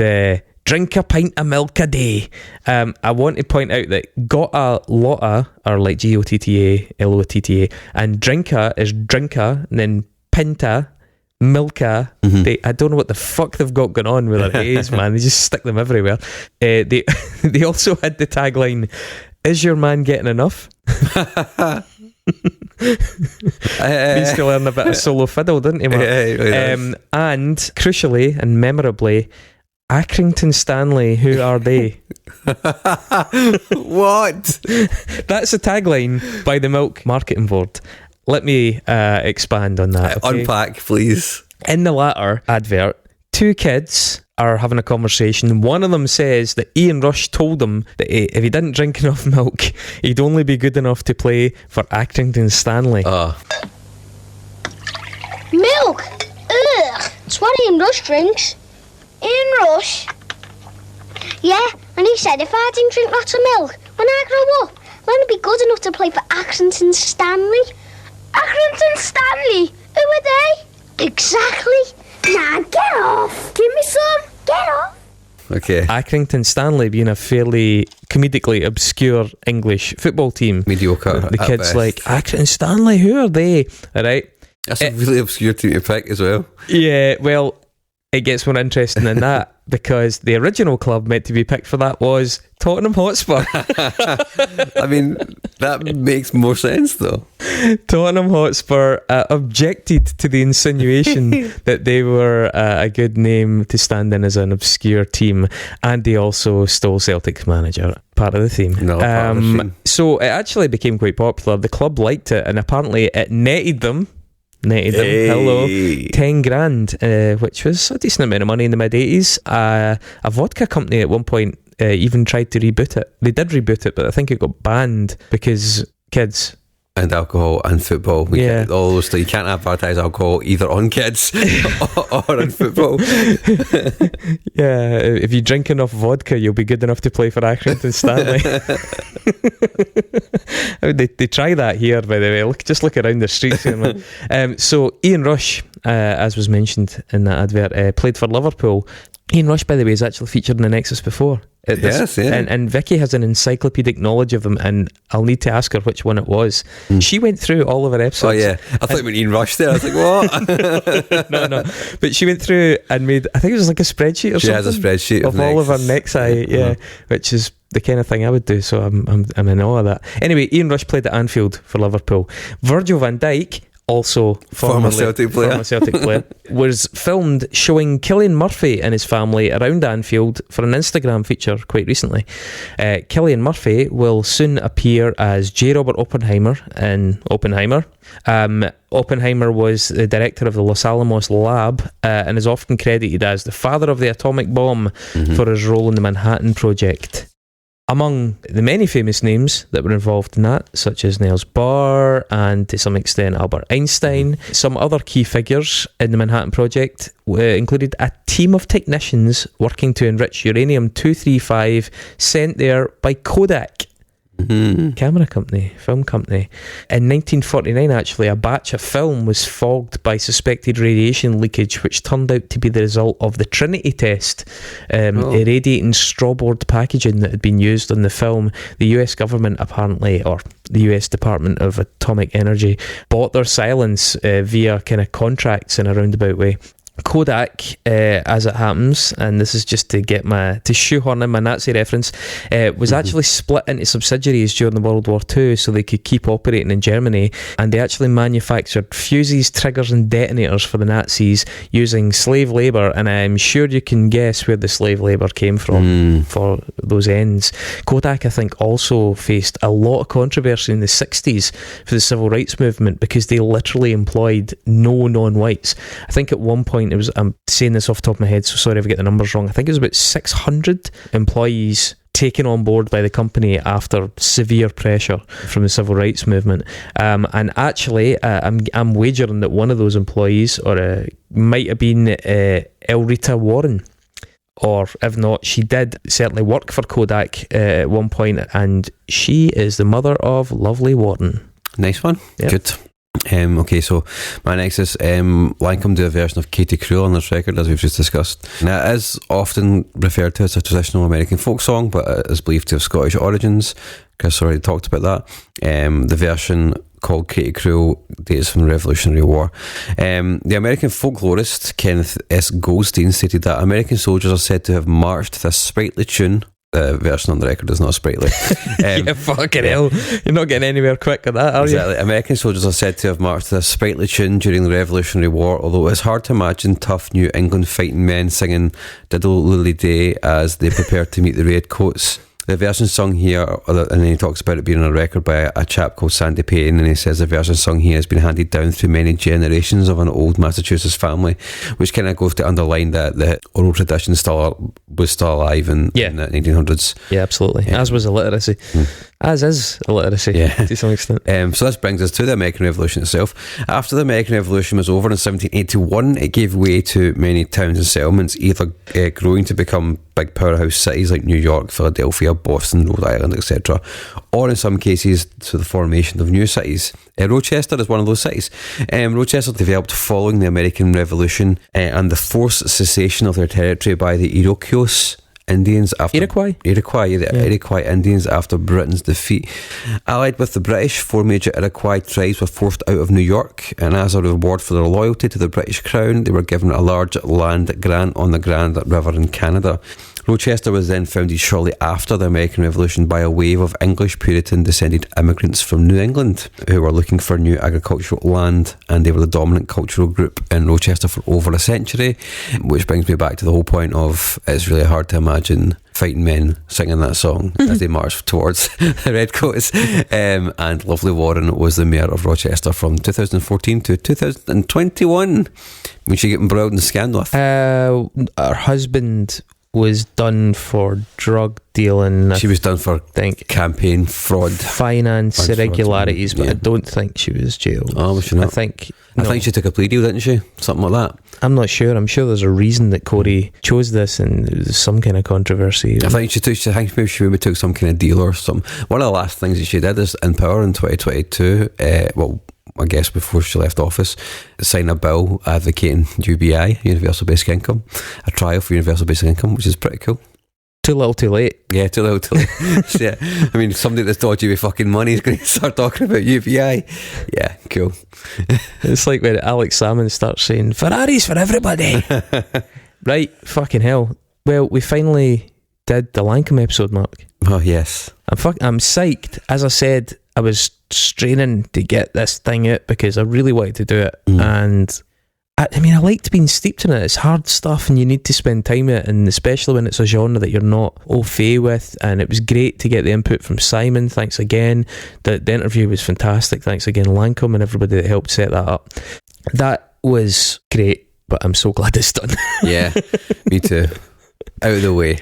"Drink a pint of milk a day." I want to point out that "got a lotta" are like Gotta, and "drinka" is drinka, and then "pinta," milka. I don't know what the fuck they've got going on with their A's, man. They just stick them everywhere. They also had the tagline, "Is your man getting enough?" Needs to learn a bit of solo fiddle, didn't he, Mark? Yeah, he really does. And crucially and memorably, Accrington Stanley, who are they? What? That's a tagline by the Milk Marketing Board. Let me expand on that. Okay? Unpack, please. In the latter advert, two kids are having a conversation. One of them says that Ian Rush told him that if he didn't drink enough milk, he'd only be good enough to play for Accrington Stanley. Milk! Ugh! It's what Ian Rush drinks. Ian Rush? Yeah, and he said if I didn't drink lots of milk when I grow up, then I'd be good enough to play for Accrington Stanley. Accrington Stanley? Who are they? Exactly. Nah, get off. Give me some. Get off. Okay. Accrington Stanley being a fairly comedically obscure English football team. Mediocre. The kids like, Accrington Stanley, who are they? Alright. That's a really obscure team to pick as well. Yeah, well, it gets more interesting than that, because the original club meant to be picked for that was Tottenham Hotspur. I mean, that makes more sense though. Tottenham Hotspur objected to the insinuation that they were a good name to stand in as an obscure team, and they also stole Celtic's manager. Part of the theme. No, part of the theme. So it actually became quite popular. The club liked it, and apparently it netted them, hello, 10 grand, which was a decent amount of money in the mid-80s. A vodka company at one point even tried to reboot it. They did reboot it, but I think it got banned because kids and alcohol and football. All those things. You can't advertise alcohol either on kids or in football. Yeah, if you drink enough vodka, you'll be good enough to play for Accrington Stanley. I mean, they try that here, by the way. Just look around the streets here, man. So Ian Rush, as was mentioned in that advert, played for Liverpool. Ian Rush, by the way, is actually featured in the Nexus before. Yes, yeah. And Vicky has an encyclopedic knowledge of them, and I'll need to ask her which one it was. She went through all of her episodes. Oh yeah, I thought you meant Ian Rush there. I was like, what? No. But she went through and made, I think it was like a spreadsheet or something. She has a spreadsheet of all of her Nexi, which is the kind of thing I would do. So I'm in awe of that. Anyway, Ian Rush played at Anfield for Liverpool. Virgil van Dijk, also former Celtic player, was filmed showing Cillian Murphy and his family around Anfield for an Instagram feature quite recently. Cillian Murphy will soon appear as J. Robert Oppenheimer in Oppenheimer. Oppenheimer was the director of the Los Alamos lab and is often credited as the father of the atomic bomb for his role in the Manhattan Project. Among the many famous names that were involved in that, such as Niels Bohr and to some extent Albert Einstein, some other key figures in the Manhattan Project included a team of technicians working to enrich uranium-235 sent there by Kodak. camera company, film company. In 1949, actually, a batch of film was fogged by suspected radiation leakage, which turned out to be the result of the Trinity test, irradiating strawboard packaging that had been used on the film. The US government apparently, or the US Department of Atomic Energy, bought their silence via kind of contracts in a roundabout way. Kodak, as it happens, and this is just to shoehorn in my Nazi reference, was actually split into subsidiaries during the World War II so they could keep operating in Germany, and they actually manufactured fuses, triggers and detonators for the Nazis using slave labour, and I'm sure you can guess where the slave labour came from for those ends. Kodak, I think, also faced a lot of controversy in the 60s for the civil rights movement because they literally employed no non-whites. I think at one point, I'm saying this off the top of my head, so sorry if I get the numbers wrong, I think it was about 600 employees taken on board by the company after severe pressure from the civil rights movement. And actually, I'm wagering that one of those employees might have been Elrita Warren. Or if not, she did certainly work for Kodak at one point, and she is the mother of Lovely Warren. Nice one. Yep. Good. Okay, so my next is Lankum do a version of Katie Cruel on this record, as we've just discussed. Now, it is often referred to as a traditional American folk song, but it is believed to have Scottish origins. Chris already talked about that. The version called Katie Cruel dates from the Revolutionary War. The American folklorist Kenneth S. Goldstein stated that American soldiers are said to have marched to this sprightly tune. The version on the record is not sprightly. Yeah, fucking hell. You're not getting anywhere quick with that, are you? Exactly. American soldiers are said to have marched to this sprightly tune during the Revolutionary War, although it's hard to imagine tough New England fighting men singing Diddle Lily Day as they prepare to meet the redcoats. The version sung here, and then he talks about it being on a record by a chap called Sandy Payne, and he says the version sung here has been handed down through many generations of an old Massachusetts family, which kind of goes to underline that the oral tradition was still alive in the 1900s. Yeah, absolutely. As was illiteracy. As is illiteracy, to some extent. So this brings us to the American Revolution itself. After the American Revolution was over in 1781, it gave way to many towns and settlements, either growing to become big powerhouse cities like New York, Philadelphia, Boston, Rhode Island, etc., or in some cases to the formation of new cities. Rochester is one of those cities. Rochester developed following the American Revolution and the forced cessation of their territory by the Iroquois Indians after Iroquois Indians after Britain's defeat. Allied with the British, 4 major Iroquois tribes were forced out of New York, and as a reward for their loyalty to the British Crown, they were given a large land grant on the Grand River in Canada. Rochester was then founded shortly after the American Revolution by a wave of English Puritan descended immigrants from New England who were looking for new agricultural land, and they were the dominant cultural group in Rochester for over a century, which brings me back to the whole point of it's really hard to imagine fighting men singing that song as they marched towards the Redcoats. And Lovely Warren was the mayor of Rochester from 2014 to 2021 when she got embroiled in the scandal. Her husband was done for drug dealing. She was done for campaign fraud, finance irregularities, but I don't think she was jailed. Oh, was she not? I think she took a plea deal, didn't she? Something like that. I'm not sure. I'm sure there's a reason that Corey chose this, and there's some kind of controversy. I think she maybe took some kind of deal or something. One of the last things that she did is in power in 2022. I guess before she left office, sign a bill advocating UBI, Universal Basic Income, a trial for Universal Basic Income, which is pretty cool. Too little, too late. Yeah, too little, too late. Yeah. I mean, somebody that's dodgy with fucking money is going to start talking about UBI. Yeah, cool. It's like when Alex Salmon starts saying, Ferraris for everybody. Right, fucking hell. Well, we finally did the Lankum episode, Mark. Oh, yes. I'm psyched. As I said, I was straining to get this thing out because I really wanted to do it. And I mean, I liked being steeped in it. It's hard stuff and you need to spend time in it, and especially when it's a genre that you're not au fait with. And it was great to get the input from Simon. Thanks again. The interview was fantastic. Thanks again, Lankum, and everybody that helped set that up. That was great, but I'm so glad it's done. Yeah, me too. Out of the way.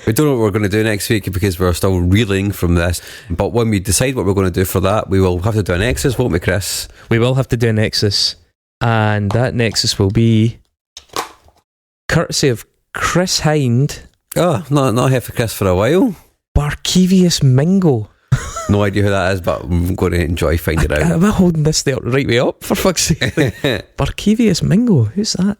We don't know what we're going to do next week because we're still reeling from this. But when we decide what we're going to do for that, we will have to do a Nexus, won't we, Chris? We will have to do a Nexus. And that Nexus will be courtesy of Chris Hind. Oh, not here for Chris for a while. Barkevius Mingo. No idea who that is, but I'm going to enjoy finding out. Am I holding this the right way up, for fuck's sake? Barkevius Mingo, who's that?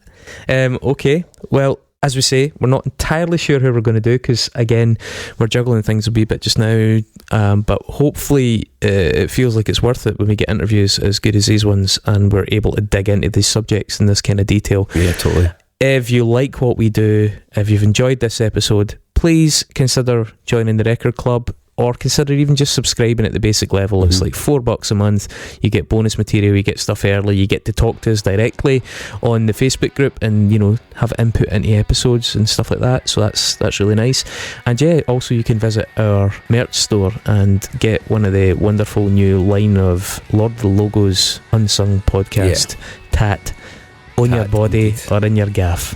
Okay, well, as we say, we're not entirely sure who we're going to do, because again, we're juggling things a wee bit just now, but hopefully it feels like it's worth it when we get interviews as good as these ones and we're able to dig into these subjects in this kind of detail. Yeah, totally. If you like what we do, if you've enjoyed this episode, please consider joining the Record Club, or consider even just subscribing at the basic level. It's like $4 a month. You get bonus material, you get stuff early, you get to talk to us directly on the Facebook group and, you know, have input into episodes and stuff like that. So that's really nice. And yeah, also you can visit our merch store and get one of the wonderful new line of Lord of the Logos unsung podcast, Tat, on your body indeed. Or in your gaff.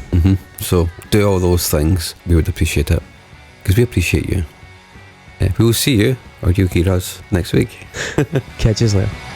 So do all those things. We would appreciate it, because we appreciate you. We will see you, or you hear us next week. Catch you later.